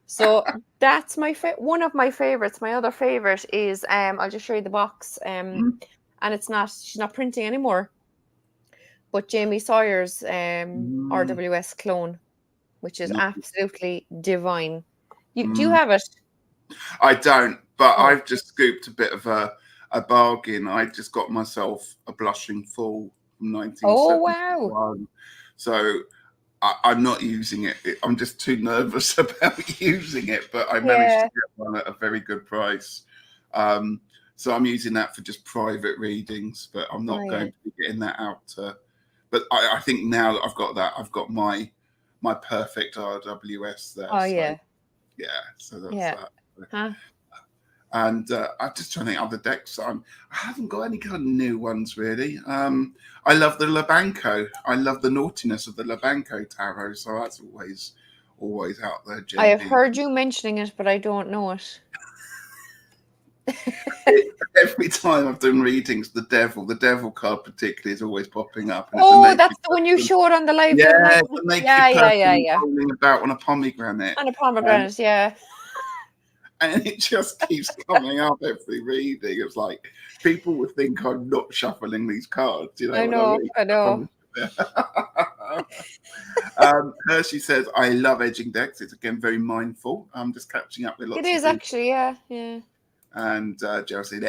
S2: So that's one of my favorites. My other favorite is I'll just show you the box. And she's not printing anymore. But Jamie Sawyer's RWS clone, which is absolutely divine. Do you have it?
S1: I don't, but I've just scooped a bit of a bargain. I just got myself a Blushing Fool from 1971.
S2: Oh, wow.
S1: So I'm not using it. I'm just too nervous about using it, but I managed to get one at a very good price. So I'm using that for just private readings, but I'm not going to be getting that out to... But I think now that I've got that, I've got my perfect RWS there.
S2: Oh, so, yeah.
S1: Yeah, so that's that.
S2: Huh?
S1: And I'm just trying to think of the decks. I haven't got any kind of new ones, really. I love the Labanco. I love the naughtiness of the Labanco tarot, so that's always out there.
S2: I have heard you mentioning it, but I don't know it.
S1: Every time I've done readings, the devil card particularly is always popping up.
S2: And that's the one you showed on the live.
S1: Yeah, the naked person rolling about on a pomegranate.
S2: On a pomegranate, yeah.
S1: And it just keeps coming up every reading. It's like people would think I'm not shuffling these cards. You know,
S2: I know.
S1: Hershey says, I love edging decks. It's again very mindful. I'm just catching up with lots of
S2: people. Actually, yeah.
S1: And Gerald said,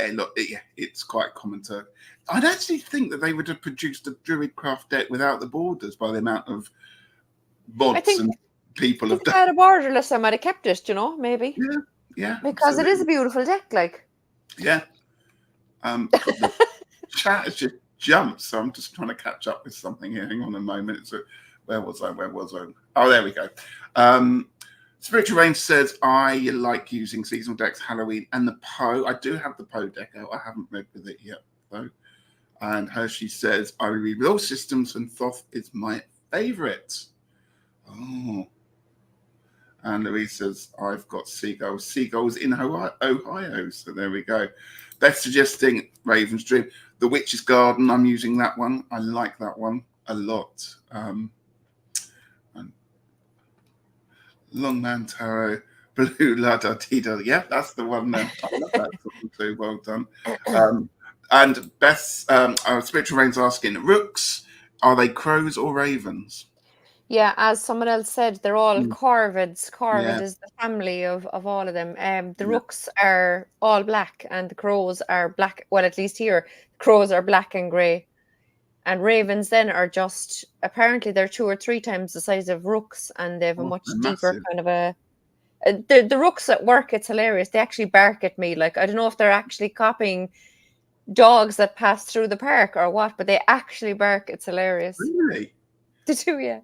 S1: it's quite common to... I'd actually think that they would have produced a Druidcraft deck without the borders by the amount of mods and people have done.
S2: If they had a borderless, I might have kept it, maybe.
S1: Yeah.
S2: Because absolutely. It is a beautiful deck, like.
S1: Yeah. The chat has just jumped, so I'm just trying to catch up with something here. Hang on a moment. So, where was I? Oh, there we go. Spiritual Range says, I like using seasonal decks, Halloween, and the Poe. I do have the Poe deck out. I haven't read with it yet, though. And Hershey says, I read with all systems, and Thoth is my favourite. Oh. And Louise says, I've got seagulls in Ohio. So there we go. Beth suggesting Raven's Dream. The Witch's Garden, I'm using that one. I like that one a lot. Longman Tarot, Blue Lada Tida. Yeah, that's the one there. I love that song too. Well done. And Beth's Spiritual Rain's asking, Rooks, are they crows or ravens?
S2: Yeah, as someone else said, they're all corvids. Corvid is the family of all of them. The rooks are all black and the crows are black. Well, at least here, crows are black and grey. And ravens then are just, apparently they're 2 or 3 times the size of rooks, and they have a much deeper kind of a... The rooks at work, it's hilarious. They actually bark at me. Like, I don't know if they're actually copying dogs that pass through the park or what, but they actually bark. It's hilarious.
S1: Really?
S2: They do, yeah.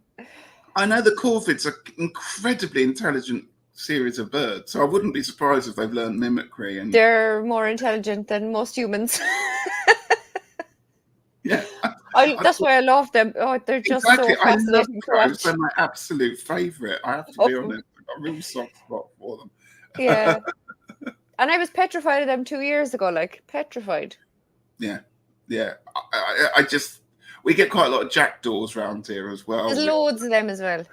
S1: I know the corvids are incredibly intelligent series of birds, so I wouldn't be surprised if they've learned mimicry. And
S2: they're more intelligent than most humans.
S1: Yeah.
S2: That's why I love them. Oh, they're just so fascinating to watch.
S1: They're my absolute favourite. I have to be honest. I've got a real soft spot for them.
S2: Yeah. And I was petrified of them 2 years ago, like petrified.
S1: Yeah. I just... We get quite a lot of jackdaws around here as well.
S2: There's loads of them as well.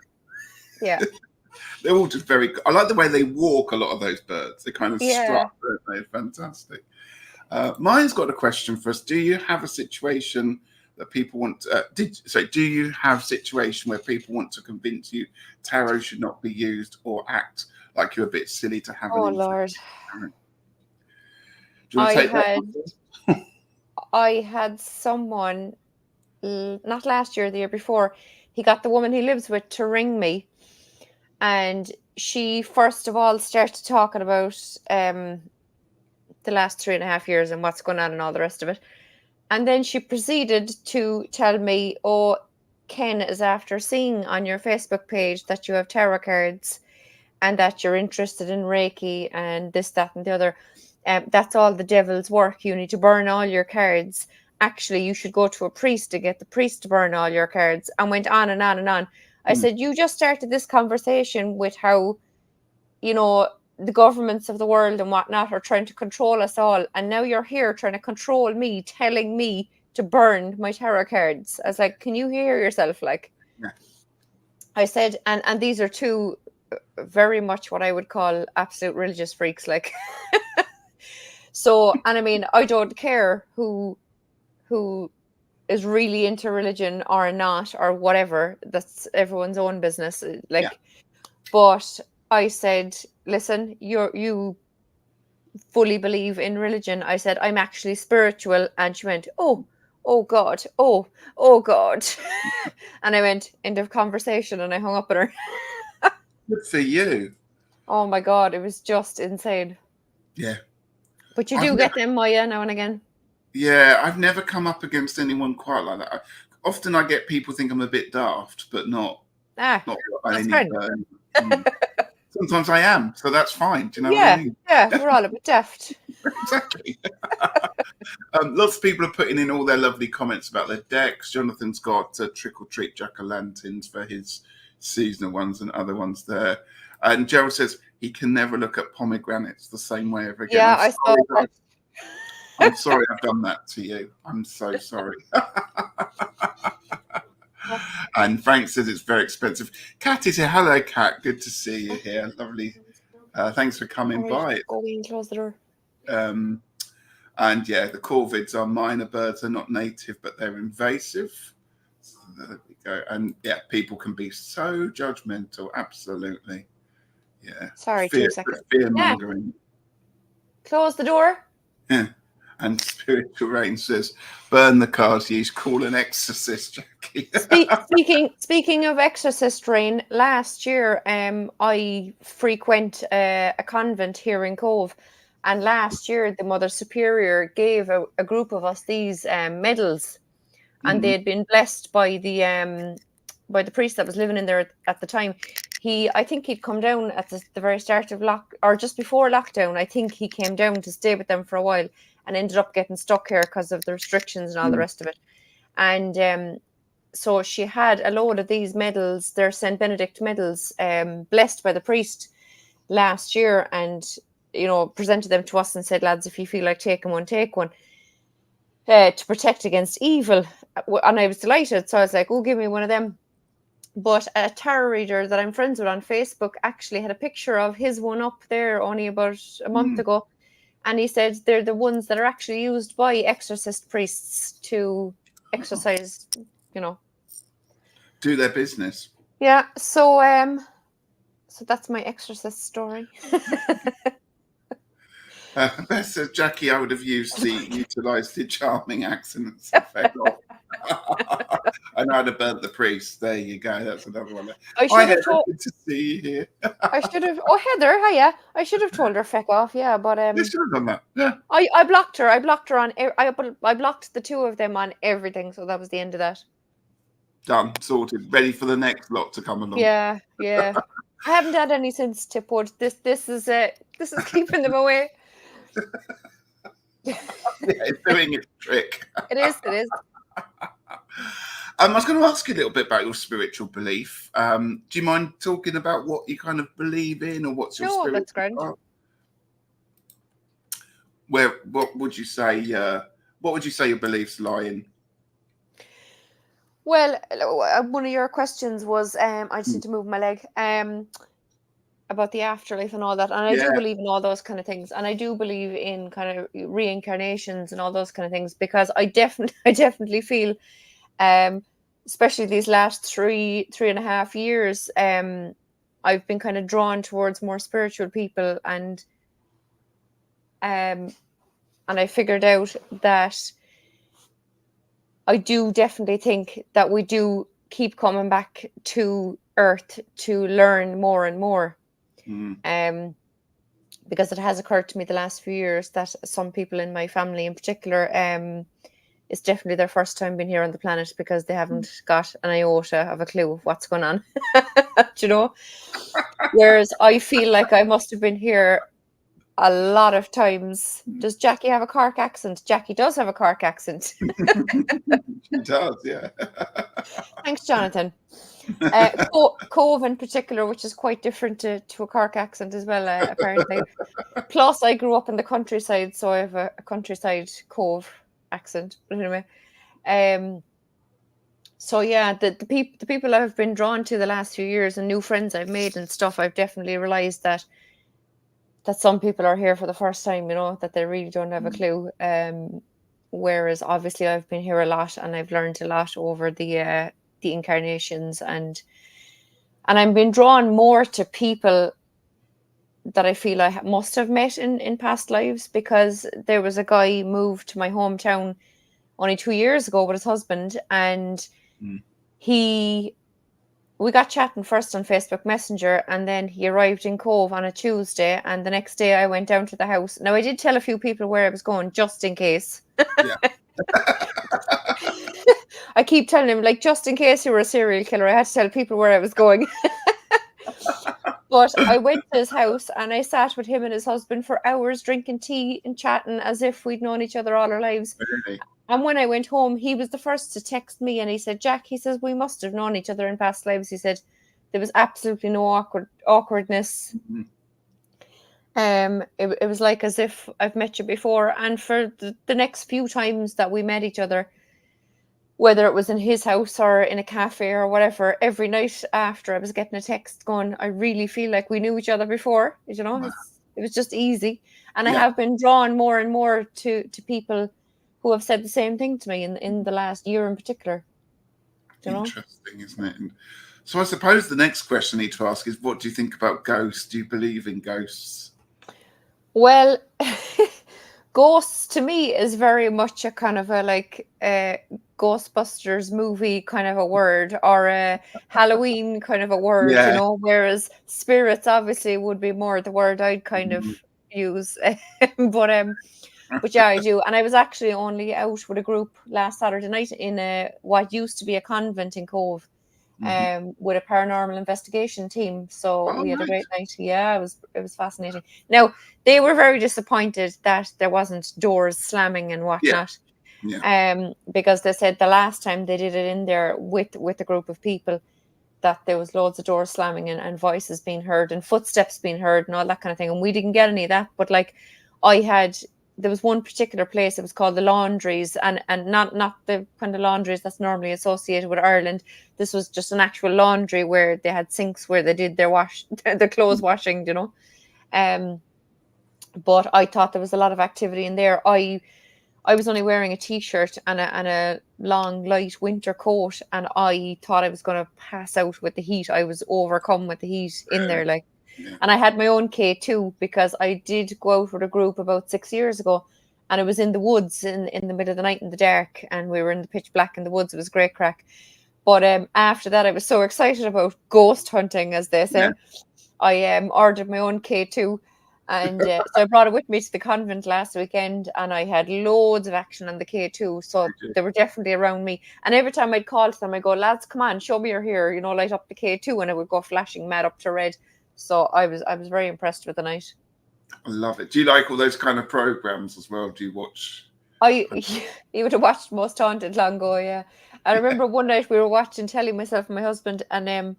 S2: Yeah.
S1: They're all just very... I like the way they walk, a lot of those birds. They kind of strut, don't they? Fantastic. Mine's got a question for us. Do you have a situation that people want to... do you have a situation where people want to convince you tarot should not be used or act like you're a bit silly to have
S2: Lord.
S1: Do you want to take that?
S2: I had someone, not last year, the year before, he got the woman he lives with to ring me, and she first of all started talking about the last 3.5 years and what's going on and all the rest of it. And then she proceeded to tell me, oh, Ken is after seeing on your Facebook page that you have tarot cards and that you're interested in Reiki and this, that, and the other. That's all the devil's work. You need to burn all your cards. Actually, you should go to a priest to get the priest to burn all your cards, and went on and on and on. I said, you just started this conversation with how, the governments of the world and whatnot are trying to control us all. And now you're here trying to control me, telling me to burn my tarot cards. I was like, can you hear yourself? Like,
S1: Yeah.
S2: I said, and these are two very much what I would call absolute religious freaks. Like, so, and I mean, I don't care who is really into religion or not or whatever. That's everyone's own business. Like,
S1: Yeah.
S2: But I said, listen, you fully believe in religion. I said, I'm actually spiritual. And she went, oh God, oh God. And I went, end of conversation, and I hung up on her.
S1: Good for you.
S2: Oh my God, it was just insane.
S1: Yeah.
S2: But you do get them, Maya, now and again.
S1: Yeah, I've never come up against anyone quite like that. Often I get people think I'm a bit daft, but not by any means. Sometimes I am, so that's fine. Do you know what I mean?
S2: Yeah, we're all a bit daft.
S1: Exactly. Lots of people are putting in all their lovely comments about their decks. Jonathan's got Trick or Treat Jack-o'-lanterns for his seasonal ones and other ones there. And Gerald says he can never look at pomegranates the same way ever again.
S2: Yeah, I saw that.
S1: I'm sorry I've done that to you. I'm so sorry. And Frank says it's very expensive. Kat is here. Hello, Kat. Good to see you here. Lovely. Thanks for coming by.
S2: Go in, close the door.
S1: And yeah, the corvids are minor birds. They're not native, but they're invasive. So there we go. And yeah, people can be so judgmental. Absolutely. Yeah.
S2: Sorry, 2 seconds.
S1: Fear mongering.
S2: Yeah. Close the door.
S1: Yeah. And Spiritual Rain says, burn the cards used, call an exorcist, Jackie.
S2: Speaking of exorcist, Rain, last year I frequent a convent here in Cove, and last year the Mother Superior gave a group of us these medals, and they had been blessed by the priest that was living in there at the time. I think he'd come down at the very start of or just before lockdown. I think he came down to stay with them for a while, and ended up getting stuck here because of the restrictions and all the rest of it. And so she had a load of these medals, they're St. Benedict medals, blessed by the priest last year, and, presented them to us and said, lads, if you feel like taking one, take one, to protect against evil. And I was delighted. So I was like, oh, give me one of them. But a tarot reader that I'm friends with on Facebook actually had a picture of his one up there only about a month ago. And he said they're the ones that are actually used by exorcist priests to exorcise,
S1: do their business.
S2: Yeah. So that's my exorcist story.
S1: Beth says, Jackie, I would have utilised the charming accents effect off. And I'd have burnt the priest. There you go. That's another one. Good to see you here.
S2: I should have. Oh, Heather, hiya. I should have told her feck off. Yeah, but
S1: you should have done that. Yeah.
S2: I blocked her. I blocked her on. I blocked the two of them on everything. So that was the end of that.
S1: Done. Sorted. Ready for the next lot to come along.
S2: Yeah. I haven't had any since Tipwood. This is keeping them away.
S1: Yeah, it's doing its trick.
S2: It is.
S1: I was going to ask you a little bit about your spiritual belief. Do you mind talking about what you kind of believe in, or what's your spiritual
S2: that's grand.
S1: What would you say your beliefs lie in?
S2: Well, one of your questions was, I just need to move my leg, about the afterlife and all that. And I do believe in all those kind of things. And I do believe in kind of reincarnations and all those kind of things, because I definitely feel, especially these last 3.5 years, I've been kind of drawn towards more spiritual people, and I figured out that I do definitely think that we do keep coming back to Earth to learn more and more. Because it has occurred to me the last few years that some people in my family in particular, it's definitely their first time being here on the planet because they haven't got an iota of a clue of what's going on. You know? Whereas I feel like I must have been here a lot of times. Does Jackie have a Cork accent? Jackie does have a Cork accent.
S1: She does, yeah.
S2: Thanks, Jonathan. Cove in particular, which is quite different to a Cork accent as well, apparently. Plus, I grew up in the countryside, so I have a countryside Cove accent. But anyway, so yeah, the people I've been drawn to the last few years and new friends I've made and stuff, I've definitely realised that some people are here for the first time, you know, that they really don't have a clue. Whereas obviously I've been here a lot and I've learned a lot over the incarnations, and I'm being drawn more to people that I feel I must have met in past lives, because there was a guy who moved to my hometown only 2 years ago with his husband, and we got chatting first on Facebook Messenger, and then he arrived in Cove on a Tuesday, and the next day I went down to the house. Now, I did tell a few people where I was going just in case.
S1: Yeah.
S2: I keep telling him, like, just in case you were a serial killer, I had to tell people where I was going. But I went to his house and I sat with him and his husband for hours drinking tea and chatting as if we'd known each other all our lives.
S1: Really?
S2: And when I went home, he was the first to text me and he said, Jack, he says, we must have known each other in past lives. He said, there was absolutely no awkwardness. It was like as if I've met you before. And for the next few times that we met each other, whether it was in his house or in a cafe or whatever, every night after I was getting a text going, I really feel like we knew each other before, you know. Wow. It was just easy. And I have been drawn more and more to people who have said the same thing to me in the last year in particular. You know?
S1: Interesting, isn't it? And so I suppose the next question I need to ask is, what do you think about ghosts? Do you believe in ghosts?
S2: Well, ghosts to me is very much a kind of a like Ghostbusters movie kind of a word, or a Halloween kind of a word, you know, whereas spirits obviously would be more the word I'd kind of use. But yeah, I do. And I was actually only out with a group last Saturday night in what used to be a convent in Cove, with a paranormal investigation team. So we had a great night. Yeah, it was fascinating. Now, they were very disappointed that there wasn't doors slamming and whatnot. Because they said the last time they did it in there with a group of people, that there was loads of doors slamming and voices being heard and footsteps being heard and all that kind of thing. And we didn't get any of that. But like, there was one particular place, it was called the Laundries, and not the kind of laundries that's normally associated with Ireland. This was just an actual laundry where they had sinks where they did their clothes washing, you know. But I thought there was a lot of activity in there. I was only wearing a t-shirt and a long light winter coat, and I thought I was going to pass out with the heat. I was overcome with the heat in there, like. And I had my own K2 because I did go out with a group about 6 years ago, and it was in the woods in the middle of the night in the dark, and we were in the pitch black in the woods. It was great crack. But after that, I was so excited about ghost hunting, as they say. I ordered my own K2, and so I brought it with me to the convent last weekend, and I had loads of action on the K2. So they were definitely around me. And every time I'd call to them, I go, lads, come on, show me you're here, you know, light up the K2, and it would go flashing mad up to red. So I was very impressed with the night.
S1: I love it. Do you like all those kind of programs as well? Do you watch?
S2: You would have watched Most Haunted long ago, yeah. I remember one night we were watching telly, myself and my husband, and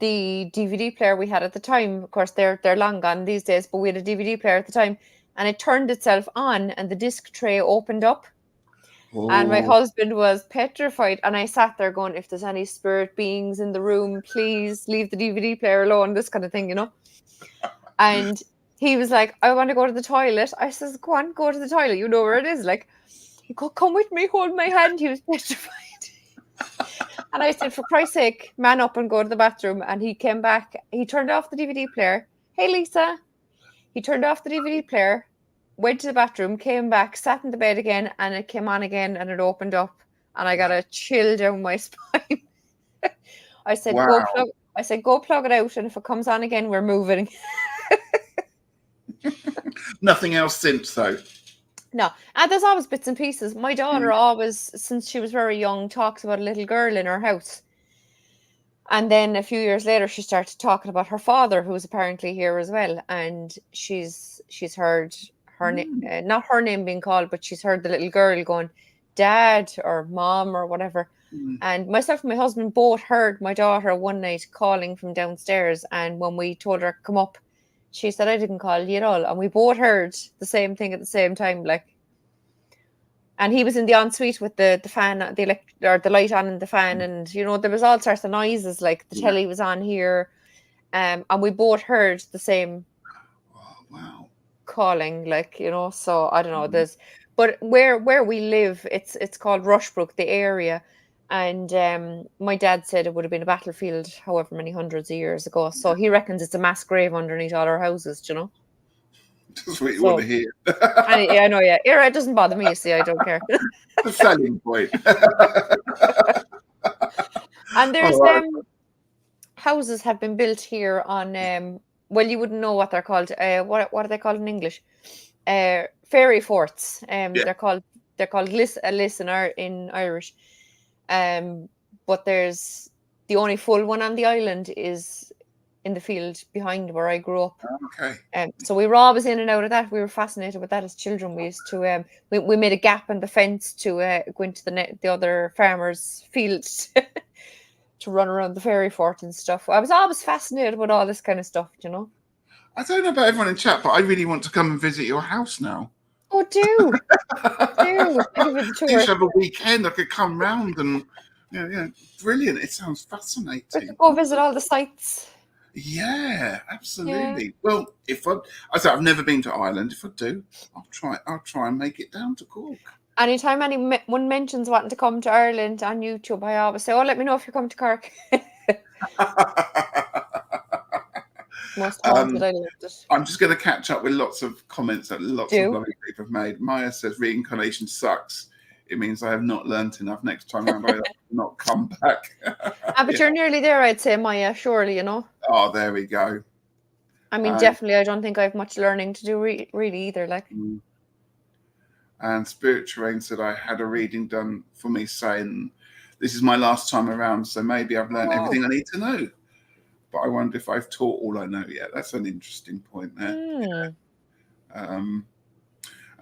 S2: the DVD player we had at the time, of course, they're long gone these days, but we had a DVD player at the time, and it turned itself on, and the disc tray opened up. And my husband was petrified, and I sat there going, if there's any spirit beings in the room, please leave the DVD player alone, this kind of thing, you know. And he was like, I want to go to the toilet. I says, go on, go to the toilet, you know where it is. Like, he go, come with me, hold my hand. He was petrified. And I said, for Christ's sake, man up and go to the bathroom. And he came back, he turned off the DVD player. Hey, Lisa. He turned off the DVD player, went to the bathroom, came back, sat in the bed again, and it came on again, and it opened up, and I got a chill down my spine. I said,
S1: Wow.
S2: go plug it out, and if it comes on again, we're moving.
S1: Nothing else since, though.
S2: No, and there's always bits and pieces. My daughter always, since she was very young, talks about a little girl in her house. And then a few years later, she started talking about her father, who was apparently here as well. And she's heard her not her name being called, but she's heard the little girl going, "Dad" or "Mom" or whatever. And myself and my husband both heard my daughter one night calling from downstairs. And when we told her to come up, she said, "I didn't call you at all." And we both heard the same thing at the same time, like. And he was in the ensuite with the fan, the light on and the fan, and there was all sorts of noises, like the telly was on here, and we both heard the same calling, like So I don't know. But where we live, it's called Rushbrook, the area, and my dad said it would have been a battlefield, however many hundreds of years ago. So he reckons it's a mass grave underneath all our houses,
S1: That's what you want to hear.
S2: I know, yeah. It doesn't bother me, you see, I don't care.
S1: The selling point.
S2: And there's houses have been built here on well, you wouldn't know what they're called. What are they called in English? Fairy forts. They're called a listener in Irish. But there's the only full one on the island is in the field behind where I grew up.
S1: Okay.
S2: So we were always in and out of that. We were fascinated with that as children. We used to we made a gap in the fence to go into the other farmers' fields to run around the fairy fort and stuff. I was always fascinated with all this kind of stuff,
S1: I don't know about everyone in chat, but I really want to come and visit your house now.
S2: Oh, do. I give you the tour.
S1: Each other weekend I could come round and brilliant. It sounds fascinating.
S2: Let's go visit all the sites.
S1: Yeah, absolutely. Yeah. Well, I said I've never been to Ireland. If I do, I'll try and make it down to Cork.
S2: Anytime anyone mentions wanting to come to Ireland on YouTube, I always say, "Oh, let me know if you come to Cork." Most haunted, I loved it.
S1: I'm just going to catch up with lots of comments that lots of lovely people have made. Maya says reincarnation sucks. It means I have not learnt enough. Next time around, I will not come back.
S2: But you're nearly there, I'd say, Maya. Surely,
S1: Oh, there we go.
S2: I mean, definitely, I don't think I have much learning to do really either. Like.
S1: And Spirit Terrain said I had a reading done for me saying this is my last time around, so maybe I've learned everything I need to know. But I wonder if I've taught all I know yet. That's an interesting point there.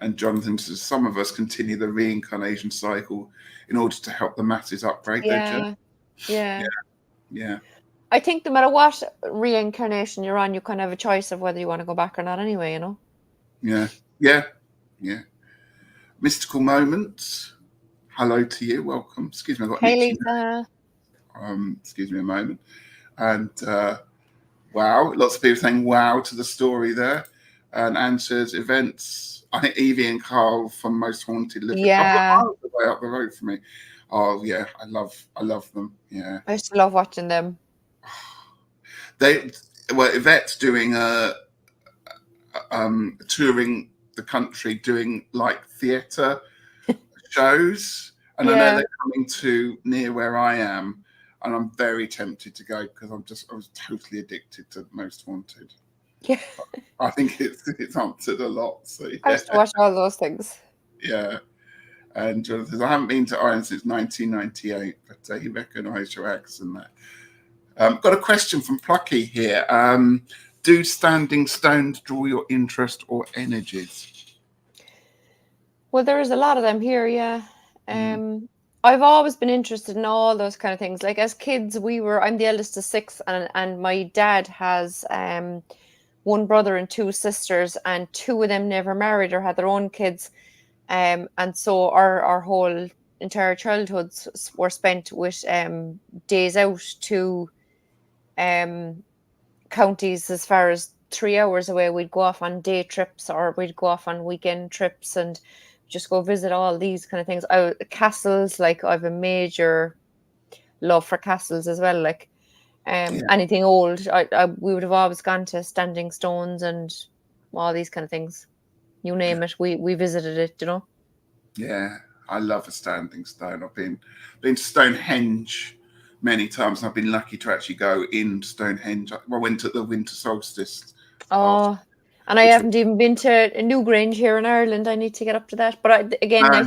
S1: And Jonathan says some of us continue the reincarnation cycle in order to help the masses upgrade their journey. Yeah.
S2: I think no matter what reincarnation you're on, you kind of have a choice of whether you want to go back or not anyway,
S1: Yeah. Mystical Moments. Hello to you. Welcome. Excuse me, I got
S2: Hey, Lisa.
S1: Excuse me a moment. And wow, lots of people saying wow to the story there. And answers events. I think Evie and Carl from Most Haunted live a couple of miles away up the road from me. Oh yeah, I love them. Yeah,
S2: I used to love watching them.
S1: Yvette's doing touring the country, doing like theatre shows, and I know they're coming to near where I am, and I'm very tempted to go because I was totally addicted to Most Haunted.
S2: Yeah,
S1: I think it's answered a lot. So yeah.
S2: I used to watch all those things.
S1: Yeah, and Jonathan says I haven't been to Ireland since 1998, but he recognised your accent there. Got a question from Plucky here. Do standing stones draw your interest or energies?
S2: Well, there is a lot of them here. Yeah. I've always been interested in all those kind of things. Like as kids, I'm the eldest of 6, and my dad has one brother and 2 sisters, and 2 of them never married or had their own kids. And so our whole entire childhoods were spent with days out to counties as far as 3 hours away. We'd go off on day trips or we'd go off on weekend trips and just go visit all these kind of things. Castles, like I have a major love for castles as well. Like anything old, we would have always gone to Standing Stones and all these kind of things. you name it, we visited it, you know.
S1: Yeah, I love a standing stone. I've been to Stonehenge many times, and I've been lucky to actually go in Stonehenge. I went at the winter solstice.
S2: Oh, and I
S1: Which
S2: haven't even been to Newgrange here in Ireland. I need to get up to that. But again,
S1: No,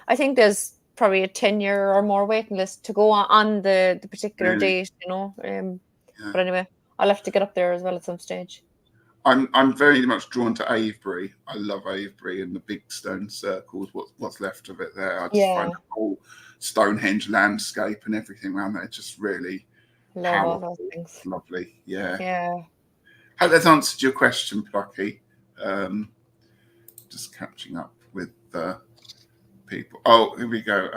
S2: I think there's probably a 10-year or more waiting list to go on the particular
S1: really.
S2: date, you know.
S1: Yeah.
S2: But anyway, I'll have to get up there as well at some stage.
S1: I'm very much drawn to Avebury. I love Avebury and the big stone circles. What's left of it there? I just find
S2: Yeah,
S1: the whole Stonehenge landscape and everything around there just really
S2: love all those
S1: powerful,
S2: things.
S1: lovely. Yeah.
S2: Yeah.
S1: Hope that's answered your question, Plucky. Just catching up with people. Oh, here we go.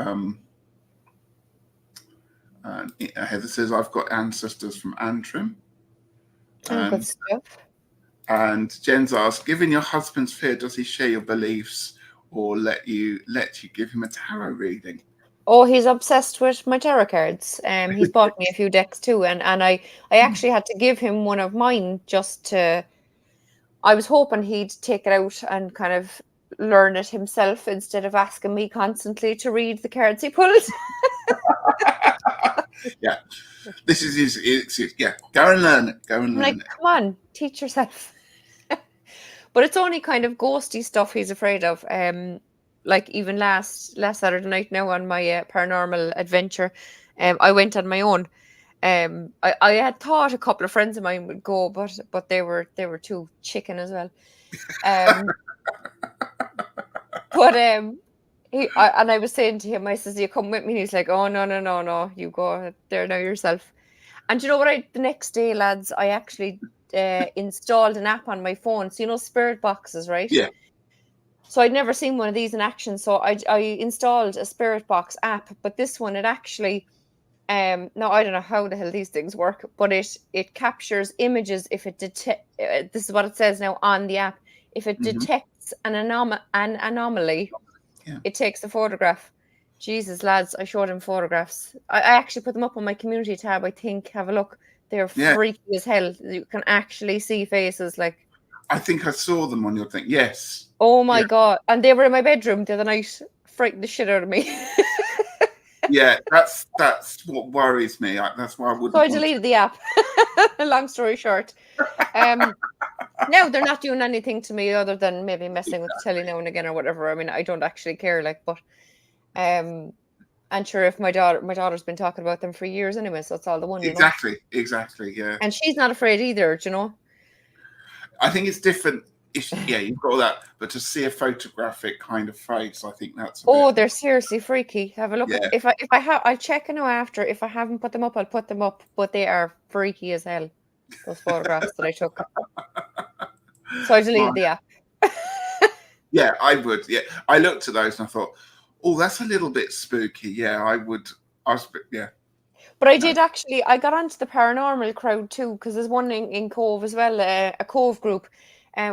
S1: Heather says, I've got ancestors from Antrim.
S2: Oh, good stuff.
S1: And Jen's asked, given your husband's fear, does he share your beliefs or let you give him a tarot reading?
S2: Oh, he's obsessed with my tarot cards. He's bought me a few decks too, and I actually had to give him one of mine just to. I was hoping he'd take it out and kind of learn it himself instead of asking me constantly to read the cards he pulled.
S1: Yeah, this is his excuse. Yeah, go and learn it. Go and
S2: I'm
S1: learn
S2: like,
S1: it.
S2: come on, teach yourself. But it's only kind of ghosty stuff he's afraid of. Like even last Saturday night now on my paranormal adventure, I went on my own. I had thought a couple of friends of mine would go, but they were too chicken as well. But I was saying to him, I says, "You come with me?" And he's like, "Oh no, you go there now yourself." And you know what? The next day, lads, I actually installed an app on my phone. So you know, spirit boxes, right?
S1: Yeah.
S2: So I'd never seen one of these in action. So I installed a spirit box app, but this one it actually now I don't know how the hell these things work, but it captures images if it detect. This is what it says now on the app. If it detects an anomaly,
S1: Yeah.
S2: it takes a photograph. Jesus, lads, I showed him photographs. I actually put them up on my community tab. I think have a look. They're freaky as hell. You can actually see faces like.
S1: I think I saw them on your thing. Yes.
S2: Oh my god! And they were in my bedroom the other night. Frightened the shit out of me.
S1: Yeah, that's what worries me. That's why I wouldn't.
S2: So I deleted the app. Long story short. No, they're not doing anything to me other than maybe messing with the telly now and again or whatever. I mean, I don't actually care, like, but and sure, if my daughter's been talking about them for years anyway, so it's all the one, you know.
S1: Exactly, yeah.
S2: And she's not afraid either, you know.
S1: I think it's different. Yeah, you've got all that, but to see a photographic kind of face, I think that's.
S2: They're seriously freaky. Have a look.
S1: Yeah.
S2: If I have, I'll check now after. If I haven't put them up, I'll put them up. But they are freaky as hell. Those photographs that I took. So I deleted the app.
S1: Yeah, I would. Yeah, I looked at those and I thought, oh, that's a little bit spooky. Yeah, I would. Yeah.
S2: But I did actually. I got onto the paranormal crowd too because there's one in Cove as well, a Cove group,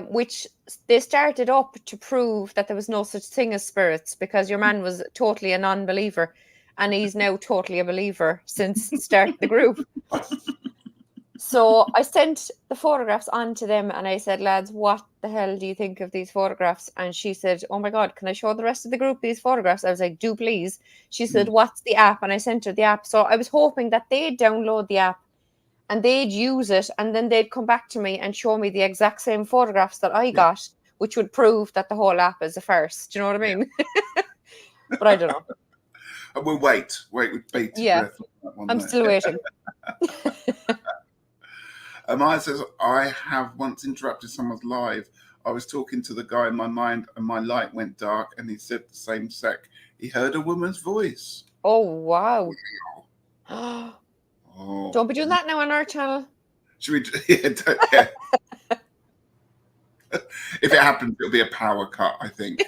S2: which they started up to prove that there was no such thing as spirits because your man was totally a non-believer, and he's now totally a believer since starting the group. So I sent the photographs on to them and I said, lads, what the hell do you think of these photographs? And she said, oh my God, can I show the rest of the group these photographs? I was like, do please. She said, what's the app? And I sent her the app. So I was hoping that they'd download the app and they'd use it and then they'd come back to me and show me the exact same photographs that I got, which would prove that the whole app is a farce. Do you know what I mean? But I don't know.
S1: We'll wait with bated breath.
S2: I'm still waiting.
S1: Amaya says, I have once interrupted someone's live. I was talking to the guy in my mind and my light went dark and he said the same sec. He heard a woman's voice.
S2: Oh, wow. Oh. Don't be doing that now on our channel.
S1: Should we? Yeah. If it happens, it'll be a power cut, I think.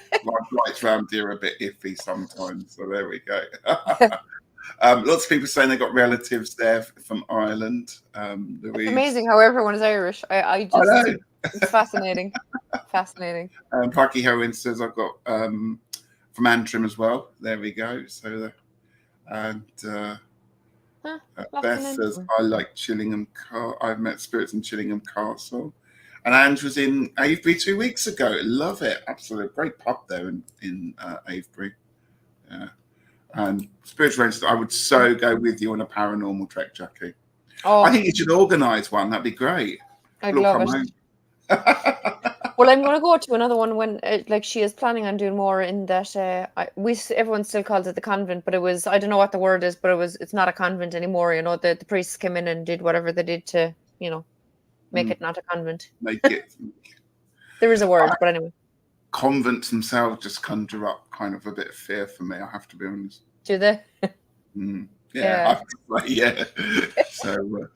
S1: Lights round here are a bit iffy sometimes. So there we go. Lots of people saying they got relatives there from Ireland.
S2: It's amazing how everyone is Irish. I just know. It's fascinating. Fascinating.
S1: Plucky Heroin says I've got from Antrim as well. There we go. So Beth says I like Chillingham. I've met spirits in Chillingham Castle. And Ange was in Avebury 2 weeks ago. Love it. Absolutely. Great pub there in Avebury. Yeah. And spiritual rangers, I would so go with you on a paranormal trek, Jackie.
S2: Oh,
S1: I think you should organise one. That'd be great.
S2: I'd
S1: We'll
S2: love
S1: come
S2: it.
S1: home.
S2: Well, I'm going to go to another one when, like, she is planning on doing more in that. Everyone still calls it the convent, but it was, I don't know what the word is, but it's not a convent anymore. You know, the priests came in and did whatever they did to, you know, make it not a convent.
S1: Make it.
S2: There is a word, but anyway.
S1: Convents themselves just conjure up kind of a bit of fear for me. I have to be honest.
S2: Do they?
S1: Yeah. Yeah. So.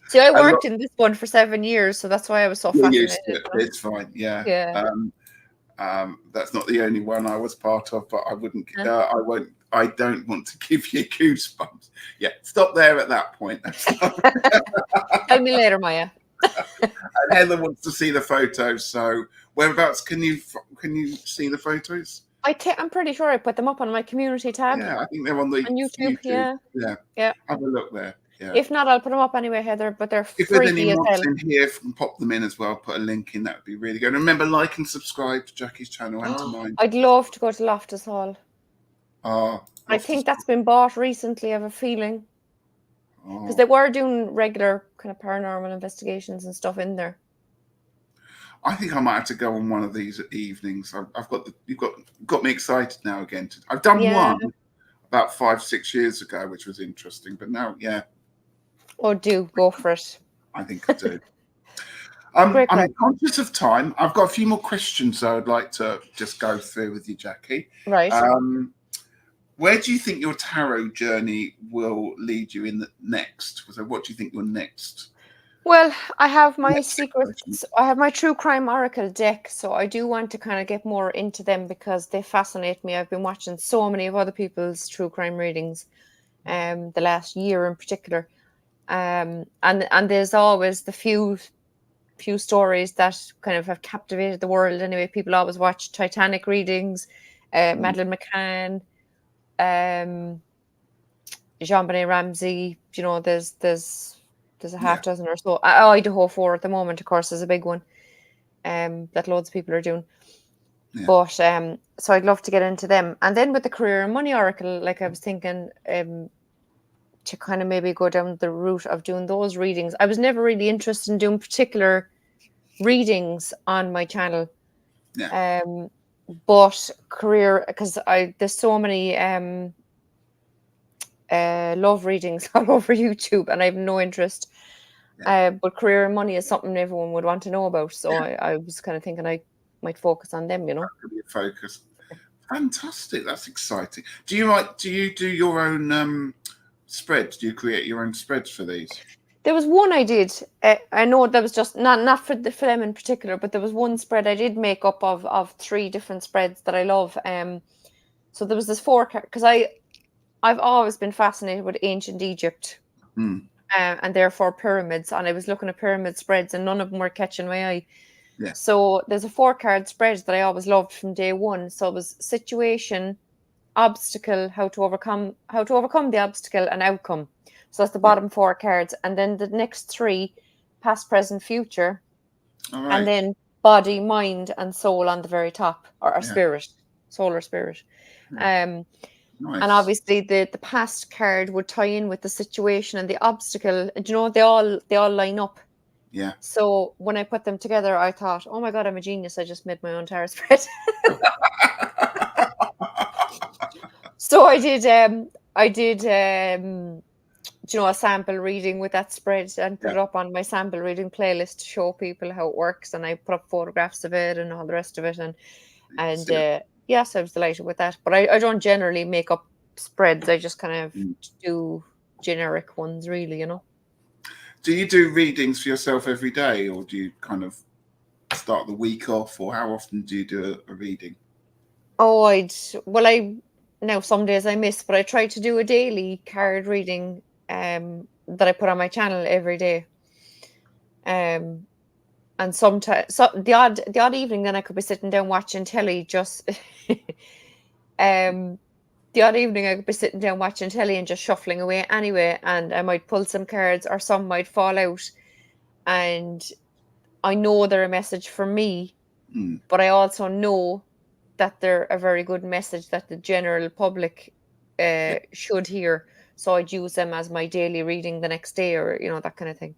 S2: See, I worked in this one for 7 years, so that's why I was so fascinated.
S1: It's fine. Yeah.
S2: Yeah.
S1: That's not the only one I was part of, but I wouldn't. I don't want to give you goosebumps. Yeah. Stop there at that point.
S2: Tell me later, Maya.
S1: And Heather wants to see the photos. So whereabouts can you see the photos?
S2: I'm pretty sure I put them up on my community tab.
S1: Yeah, I think they're on
S2: YouTube. Yeah.
S1: Have a look there. Yeah.
S2: If not, I'll put them up anyway, Heather. But they're
S1: if there's
S2: freaky
S1: any
S2: as
S1: mods
S2: hell.
S1: in here, pop them in as well. Put a link in. That would be really good. And remember, like and subscribe to Jackie's channel and to mine.
S2: I'd love to go to Loftus Hall. I think that's been bought recently. I have a feeling because they were doing regular kind of paranormal investigations and stuff in there.
S1: I think I might have to go on one of these evenings. You've got me excited now again. I've done one about 5-6 years ago, which was interesting. But now,
S2: Oh, go for it.
S1: I think I do. I'm conscious of time. I've got a few more questions I would like to just go through with you, Jackie.
S2: Right.
S1: Where do you think your tarot journey will lead you in the next? So what do you think your next?
S2: Well, I have my secrets. I have my true crime oracle deck, so I do want to kind of get more into them because they fascinate me. I've been watching so many of other people's true crime readings, the last year in particular, and there's always the few stories that kind of have captivated the world. Anyway, people always watch Titanic readings, Madeleine McCann, Jean-Benet Ramsey. You know, there's a half dozen or so. Idaho 4 at the moment, of course, is a big one that loads of people are doing. Yeah. But so I'd love to get into them. And then with the career and money oracle, like I was thinking to kind of maybe go down the route of doing those readings. I was never really interested in doing particular readings on my channel.
S1: Yeah.
S2: But career, because there's so many love readings all over YouTube, and I have no interest. But career and money is something everyone would want to know about. So I was kind of thinking I might focus on them, you know.
S1: That could be a focus. Fantastic. That's exciting. Do you do your own spreads? Do you create your own spreads for these?
S2: There was one I did. I know that was just not for them in particular, but there was one spread I did make up of 3 different spreads that I love. So there was this 4 because I've always been fascinated with ancient Egypt, and therefore pyramids. And I was looking at pyramid spreads, and none of them were catching my eye.
S1: Yeah.
S2: So there's a 4-card spread that I always loved from day one. So it was situation, obstacle, how to overcome the obstacle, and outcome. So that's the bottom 4 cards, and then the next 3, past, present, future, and then body, mind, and soul on the very top, or spirit, soul or spirit. Nice. And obviously the past card would tie in with the situation and the obstacle. And you know, they all line up.
S1: Yeah.
S2: So when I put them together, I thought, oh my God, I'm a genius. I just made my own tarot spread. So I did a sample reading with that spread and put it up on my sample reading playlist to show people how it works. And I put up photographs of it and all the rest of it. And yes, I was delighted with that. But I don't generally make up spreads. I just kind of do generic ones, really, you know.
S1: Do you do readings for yourself every day, or do you kind of start the week off, or how often do you do a reading?
S2: Oh, now some days I miss, but I try to do a daily card reading that I put on my channel every day. And sometimes, the odd evening, then I could be sitting down watching telly. The odd evening I could be sitting down watching telly and just shuffling away anyway, and I might pull some cards, or some might fall out, and I know they're a message for me,
S1: Mm.
S2: but I also know that they're a very good message that the general public should hear. So I'd use them as my daily reading the next day, or that kind of thing.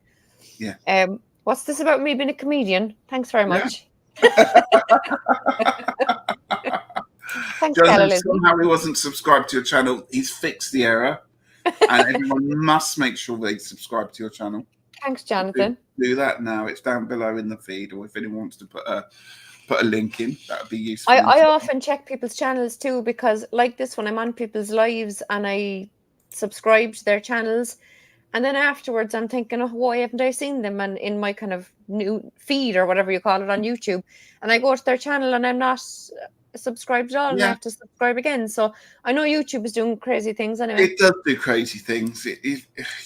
S1: Yeah.
S2: What's this about me being a comedian? Thanks very
S1: Yeah.
S2: much. Thanks,
S1: Jonathan,
S2: Gala.
S1: somehow he wasn't subscribed to your channel. He's fixed the error, and everyone must make sure they subscribe to your channel.
S2: Thanks,
S1: So
S2: Jonathan.
S1: do that now. It's down below in the feed, or if anyone wants to put a link in, that would be useful.
S2: I often check people's channels too, because like this one, I'm on people's lives and I subscribe to their channels. And then afterwards, I'm thinking, oh, why haven't I seen them? And in my kind of new feed or whatever you call it on YouTube, and I go to their channel and I'm not subscribed at all, and I
S1: Yeah.
S2: have to subscribe again. So I know YouTube is doing crazy things anyway.
S1: It does do crazy things.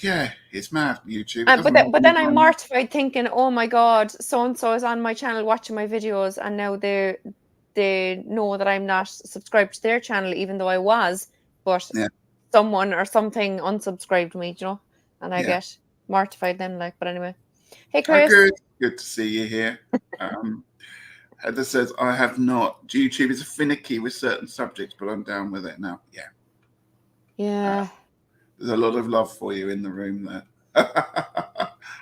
S1: Yeah, it's mad, YouTube.
S2: But then I'm mortified, thinking, oh my God, so and so is on my channel watching my videos, and now they know that I'm not subscribed to their channel, even though I was, but
S1: Yeah.
S2: someone or something unsubscribed me, and I
S1: Yeah.
S2: get mortified then. But anyway, hey
S1: Hi,
S2: Chris.
S1: good to see you here. Heather says, I have not. YouTube is finicky with certain subjects, but I'm down with it now. Yeah.
S2: Yeah.
S1: There's a lot of love for you in the room there.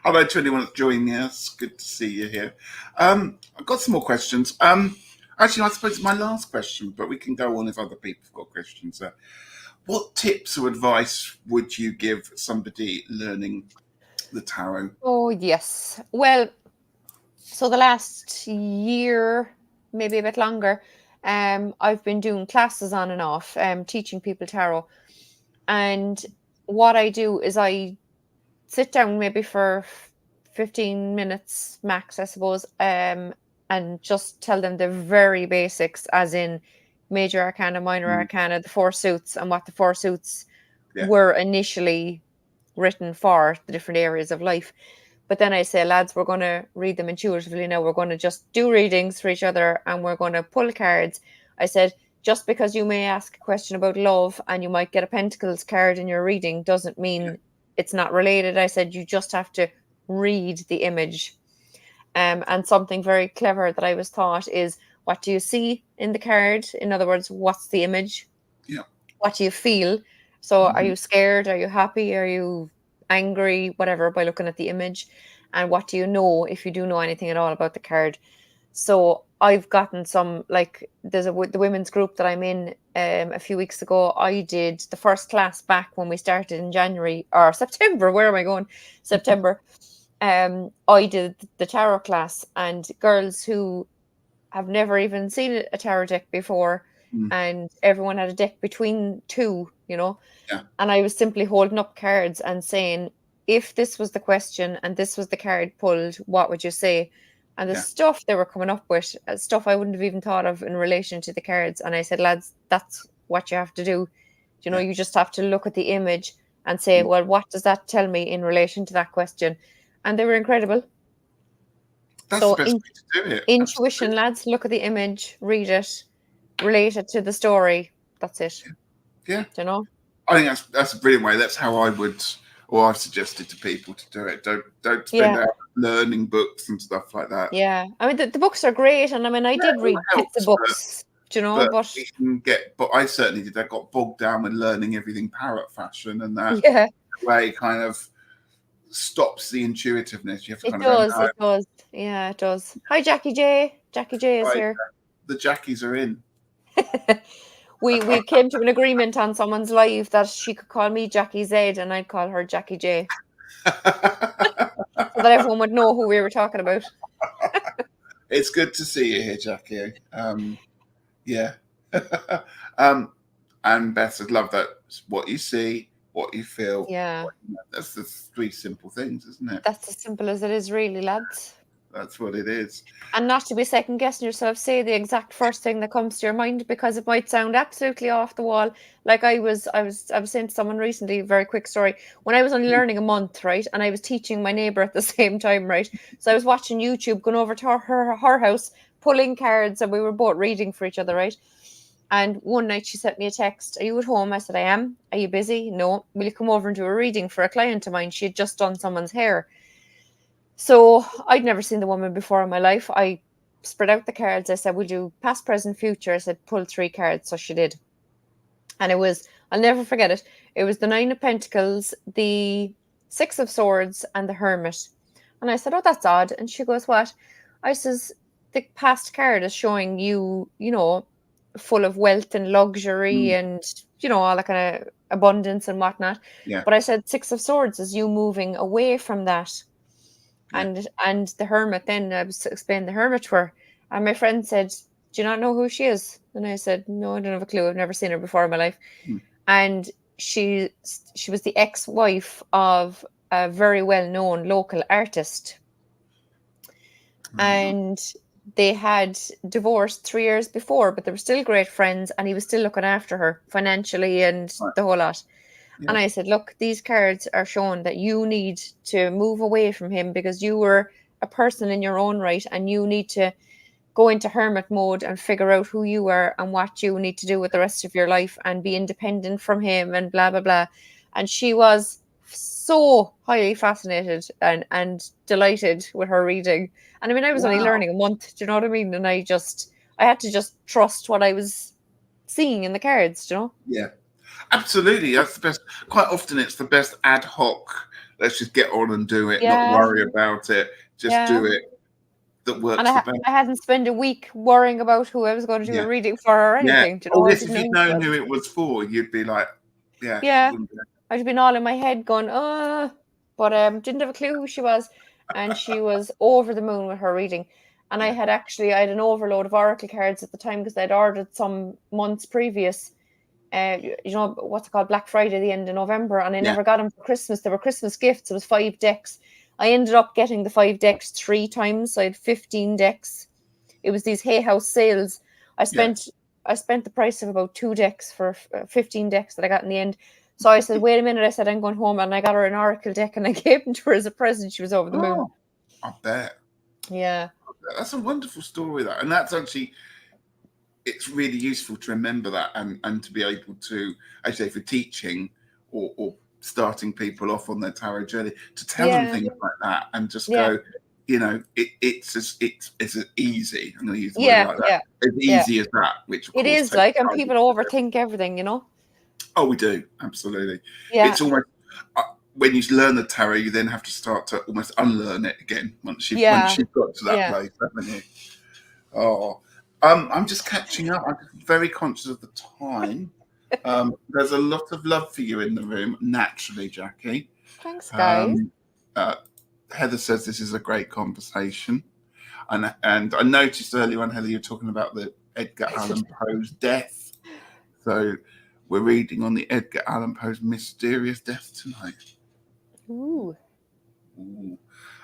S1: Hello to anyone that's joining us. Good to see you here. I've got some more questions. Actually, I suppose it's my last question, but we can go on if other people have got questions. What tips or advice would you give somebody learning the tarot?
S2: Oh, yes. Well, so the last year, maybe a bit longer, I've been doing classes on and off, teaching people tarot. And what I do is I sit down maybe for 15 minutes max, I suppose, and just tell them the very basics, as in major arcana, minor arcana, the four suits, and what the four suits were initially written for, the different areas of life. But then I say, lads, we're going to read them intuitively now. We're going to just do readings for each other, and we're going to pull cards. I said, just because you may ask a question about love and you might get a Pentacles card in your reading doesn't mean it's not related. I said, you just have to read the image. And something very clever that I was taught is, what do you see in the card? In other words, what's the image?
S1: Yeah.
S2: What do you feel? So are you scared? Are you happy? Are you angry? Whatever, by looking at the image. And what do you know, if you do know anything at all about the card? So I've gotten some, like, there's the women's group that I'm in a few weeks ago. I did the first class back when we started in January or September. Where am I going? September. I did the tarot class, and girls who have never even seen a tarot deck before, and everyone had a deck between two, and I was simply holding up cards and saying, if this was the question and this was the card pulled, what would you say? And the stuff they were coming up with, stuff I wouldn't have even thought of in relation to the cards. And I said, lads, that's what you have to do. You just have to look at the image and say, well, what does that tell me in relation to that question? And they were incredible.
S1: That's
S2: so
S1: the best way to do it.
S2: Intuition, lads, look at the image, read it, relate it to the story. That's it.
S1: Yeah.
S2: Do
S1: I think that's a brilliant way. That's how I would, or I've suggested to people to do it. Don't spend out learning books and stuff like that.
S2: Yeah, I mean the books are great, and I mean I did read bits of books, but
S1: you can get. But I certainly did. I got bogged down with learning everything parrot fashion, and that way kind of stops the intuitiveness. You have to kind of go,
S2: it does. Yeah, it does. Hi, Jackie J. Jackie J is here.
S1: The Jackies are in.
S2: We came to an agreement on someone's live that she could call me Jackie Z and I'd call her Jackie J. So that everyone would know who we were talking about.
S1: It's good to see you here, Jackie. Yeah. And Beth, I'd love that. What you see, what you feel.
S2: Yeah.
S1: That's the three simple things, isn't it?
S2: That's as simple as it is, really, lads.
S1: That's what it is.
S2: And not to be second guessing yourself, say the exact first thing that comes to your mind, because it might sound absolutely off the wall. Like I was saying to someone recently, very quick story, when I was only learning a month, right? And I was teaching my neighbor at the same time, right? So I was watching YouTube, going over to her house, pulling cards, and we were both reading for each other, right? And one night she sent me a text, are you at home? I said, I am. Are you busy? No. Will you come over and do a reading for a client of mine? She had just done someone's hair. So I'd never seen the woman before in my life. I spread out the cards. I said, "Would you past, present, future?" I said, "Pull 3 cards." So she did. And it was, I'll never forget it. It was the 9 of Pentacles, the 6 of Swords, and the Hermit. And I said, "Oh, that's odd." And she goes, "What?" I says, "The past card is showing you, full of wealth and luxury
S1: Mm,
S2: and, all that kind of abundance and whatnot."
S1: yeah,
S2: But I said, 6 of Swords is you moving away from that.
S1: yeah.
S2: And the Hermit, then I was explaining the Hermit to her. And my friend said, "Do you not know who she is?" And I said, "No, I don't have a clue. I've never seen her before in my life."
S1: Mm,
S2: And she was the ex-wife of a very well-known local artist,
S1: ah,
S2: and they had divorced 3 years before, but they were still great friends, and he was still looking after her financially and
S1: right,
S2: the whole lot.
S1: yeah.
S2: And I said, "Look, these cards are showing that you need to move away from him because you were a person in your own right, and you need to go into hermit mode and figure out who you are and what you need to do with the rest of your life and be independent from him and blah blah blah." And she was so highly fascinated and delighted with her reading. And I mean, I was only
S1: Wow.
S2: learning a month, do you know what I mean? And I had to just trust what I was seeing in the cards, do you know?
S1: Yeah, absolutely. That's the best. Quite often, it's the best ad hoc. Let's just get on and do it, not
S2: Yeah,
S1: worry about it. Just
S2: yeah.
S1: do it. That
S2: And
S1: works the
S2: I
S1: best.
S2: hadn't spent a week worrying about who I was going to do a
S1: Yeah,
S2: reading for or
S1: yeah.
S2: anything, do you
S1: Oh,
S2: know? I
S1: yes.
S2: didn't
S1: If you'd
S2: know
S1: known
S2: it.
S1: who it was for, you'd be like, yeah,
S2: Yeah.
S1: wouldn't be.
S2: I'd been all in my head going, but didn't have a clue who she was. And she was over the moon with her reading. And
S1: Yeah,
S2: I had an overload of oracle cards at the time because I'd ordered some months previous. What's it called, Black Friday, the end of November, and I
S1: yeah,
S2: never got them for Christmas. They were Christmas gifts. It was 5 decks. I ended up getting the 5 decks 3 times. So I had 15 decks. It was these Hay House sales. I
S1: yeah.
S2: spent I spent the price of about 2 decks for 15 decks that I got in the end. So I said, "Wait a minute." I said, "I'm going home," and I got her an oracle deck, and I gave them to her as a present. She was over the moon.
S1: Oh, I bet.
S2: Yeah,
S1: That's a wonderful story, that, and that's actually, it's really useful to remember that, and to be able to, I say, for teaching or starting people off on their tarot journey, to tell them
S2: yeah,
S1: things like that and just
S2: yeah,
S1: go, it's as easy. I'm going to use the word
S2: yeah,
S1: like that.
S2: yeah,
S1: As
S2: yeah.
S1: easy as that, which of
S2: It
S1: course
S2: is
S1: takes
S2: like, and
S1: time.
S2: people overthink everything.
S1: Oh, we do, absolutely.
S2: Yeah,
S1: It's almost, when you learn the tarot, you then have to start to almost unlearn it again once
S2: yeah,
S1: you've got to that
S2: yeah.
S1: place, haven't you? Oh, I'm just catching up. I'm very conscious of the time. There's a lot of love for you in the room, naturally, Jackie.
S2: Thanks, guys.
S1: Um, uh, Heather says this is a great conversation, and I noticed earlier on, Heather, you're talking about the Edgar Allan Poe's death. So we're reading on the Edgar Allan Poe's mysterious death tonight.
S2: Ooh.
S1: Ooh.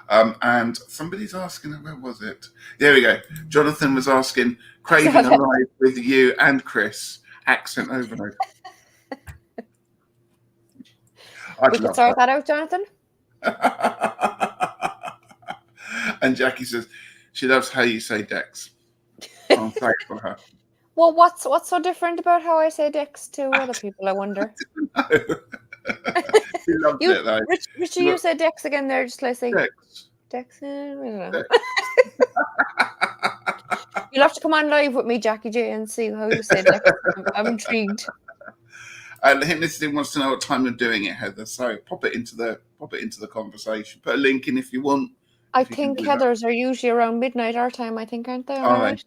S1: And somebody's asking, where was it? There we go. Jonathan was asking, craving alive with you and Chris, accent overload. I'd
S2: We could
S1: love
S2: sort that out, Jonathan.
S1: that. And Jackie says she loves how you say Dex. I'm thankful for her.
S2: Well, what's so different about how I say Dex to other people, I wonder?
S1: No. She loves
S2: You,
S1: it though.
S2: Richie, you said Dex again there, just like say
S1: Dex.
S2: Dex. I don't know.
S1: Dex.
S2: You'll have to come on live with me, Jackie J, and see how you say Dex. I'm intrigued.
S1: And the hypnotist wants to know what time you're doing it, Heather. So pop it into the conversation. Put a link in if you want.
S2: I
S1: If you can
S2: think
S1: do that.
S2: Heather's are usually around midnight our time, I think, aren't they? Am I
S1: Are they?
S2: right?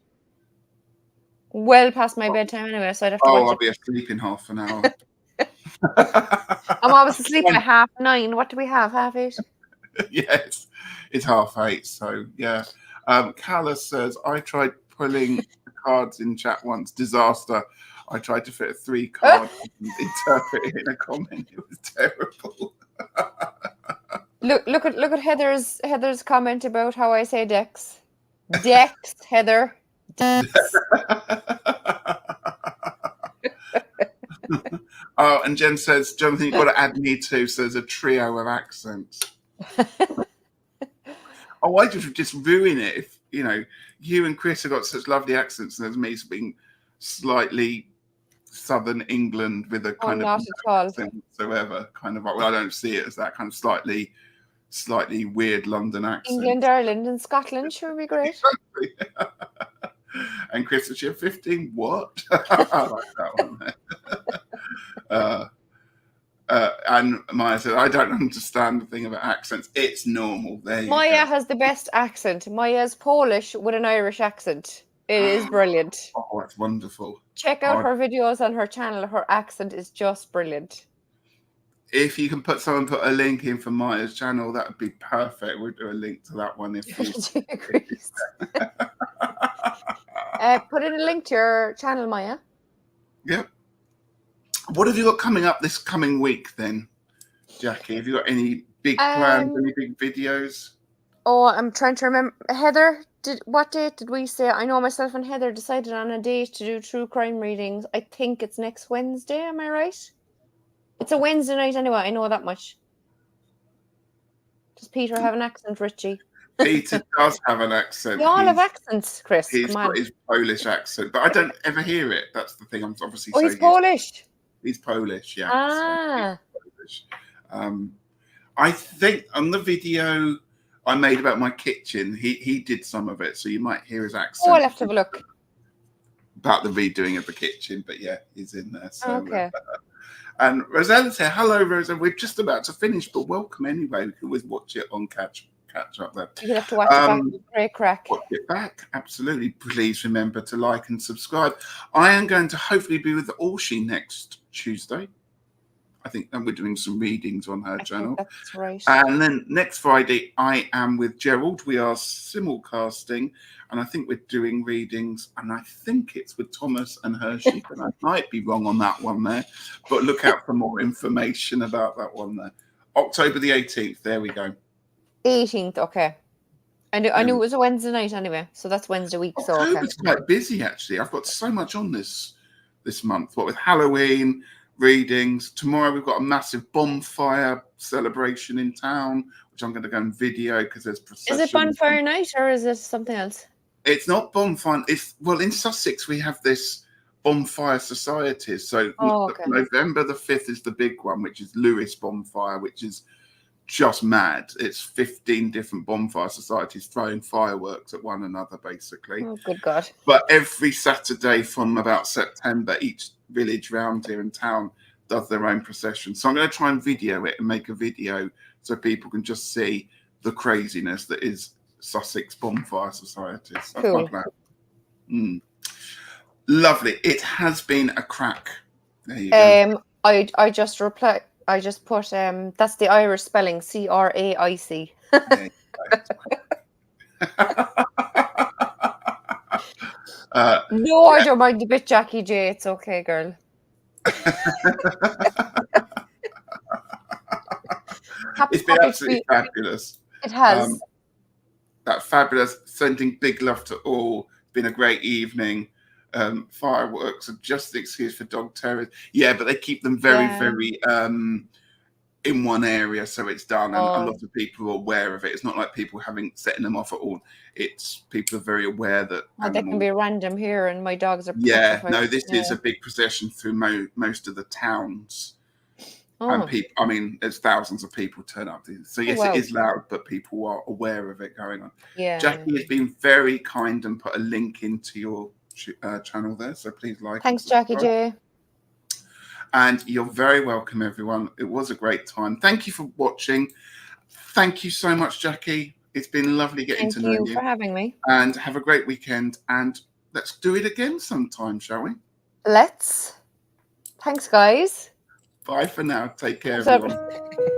S2: Well past my bedtime anyway, so I'd have to
S1: Oh,
S2: watch
S1: I'll
S2: it.
S1: be asleep in half an hour.
S2: I'm always asleep by 9:30. What do we have? 8:30?
S1: Yes, it's 8:30. So yeah. Calla says, I tried pulling the cards in chat once. Disaster. I tried to fit a 3-card and interpret it in a comment. It was terrible.
S2: Look at Heather's comment about how I say Dex. Dex, Heather. Dex.
S1: Oh, and Jen says, Jonathan, you've got to add me too. So there's a trio of accents. Oh, I just ruin it if you and Chris have got such lovely accents, and there's me being slightly Southern England with a
S2: Oh,
S1: kind of
S2: not
S1: no
S2: at all.
S1: accent whatsoever. Kind of, well, I don't see it as that kind of slightly slightly weird London accent.
S2: England, Ireland, and Scotland sure would be great.
S1: And Christmas year 15, what? I like that one. And Maya said, I don't understand the thing about accents. It's normal. There you
S2: Maya
S1: go.
S2: has the best accent. Maya's Polish with an Irish accent. It is brilliant.
S1: Oh, that's wonderful.
S2: Check out her videos on her channel. Her accent is just brilliant.
S1: If you can put a link in for Maya's channel, that would be perfect. We'll do a link to that one if you
S2: She agrees. Put in a link to your channel, Maya.
S1: Yep. What have you got coming up this coming week then, Jackie? Have you got any big plans, any big videos?
S2: Oh, I'm trying to remember. Heather, what date did we say? I know myself and Heather decided on a date to do true crime readings. I think it's next Wednesday, am I right? It's a Wednesday night anyway, I know that much. Does Peter have an accent, Richie?
S1: Peter does have an accent.
S2: We all have accents, Chris.
S1: He's
S2: Come on.
S1: got his Polish accent, but I don't ever hear it. That's the thing I'm obviously
S2: saying. He's Polish.
S1: He's Polish, yeah.
S2: Ah.
S1: So he's Polish. I think on the video I made about my kitchen, he did some of it, so you might hear his accent.
S2: Oh, I'll have to have a look.
S1: About the redoing of the kitchen, but yeah, he's in there. So,
S2: okay.
S1: And Rosella's here. Hello, Rosa. We're just about to finish, but welcome anyway. We can always watch it on catch up there.
S2: You have to watch it back. Great crack.
S1: Watch it back. Absolutely. Please remember to like and subscribe. I am going to hopefully be with Orshi next Tuesday. I think we're doing some readings on her channel.
S2: That's right.
S1: And then next Friday, I am with Gerald. We are simulcasting, and I think we're doing readings, and I think it's with Thomas and Hershey, but I might be wrong on that one there. But look out for more information about that one there. October the 18th. There we go.
S2: 18th. Okay. I knew it was a Wednesday night anyway, so that's Wednesday week. So
S1: October's quite busy actually. I've got so much on this month. What with Halloween. Readings. Tomorrow we've got a massive bonfire celebration in town, which I'm going to go and video because there's processions.
S2: Is it bonfire night or is it something else?
S1: It's not bonfire. Well, in Sussex we have this bonfire societies. So November the 5th is the big one, which is Lewis Bonfire, which is just mad. It's 15 different bonfire societies throwing fireworks at one another, basically.
S2: Oh, good God.
S1: But every Saturday from about September, each village round here in town does their own procession. So I'm going to try and video it and make a video so people can just see the craziness that is Sussex Bonfire Societies. That's
S2: cool.
S1: my plan. Lovely. It has been a crack. There you go.
S2: I just replied. I just put that's the Irish spelling, CRAIC. No, I don't mind a bit, Jackie J. It's okay, girl.
S1: It's been absolutely fabulous.
S2: It has.
S1: That's fabulous. Sending big love to all. Been a great evening. Fireworks are just the excuse for dog terrors. Yeah, but they keep them very, very in one area, so it's done, and a lot of people are aware of it. It's not like people setting them off at all. It's people are very aware that
S2: they can be random here, and my dogs are.
S1: Yeah, no, this is a big procession through most of the towns, and people. I mean, there's thousands of people turn up. So yes, it is loud, but people are aware of it going on.
S2: Yeah,
S1: Jackie has been very kind and put a link into your channel there, so please like.
S2: Thanks, Jackie J.
S1: And you're very welcome, everyone. It was a great time. Thank you for watching. Thank you so much, Jackie. It's been lovely getting to know you.
S2: Thank you for having me.
S1: And have a great weekend. And let's do it again sometime, shall we?
S2: Let's. Thanks, guys.
S1: Bye for now. Take care, everyone.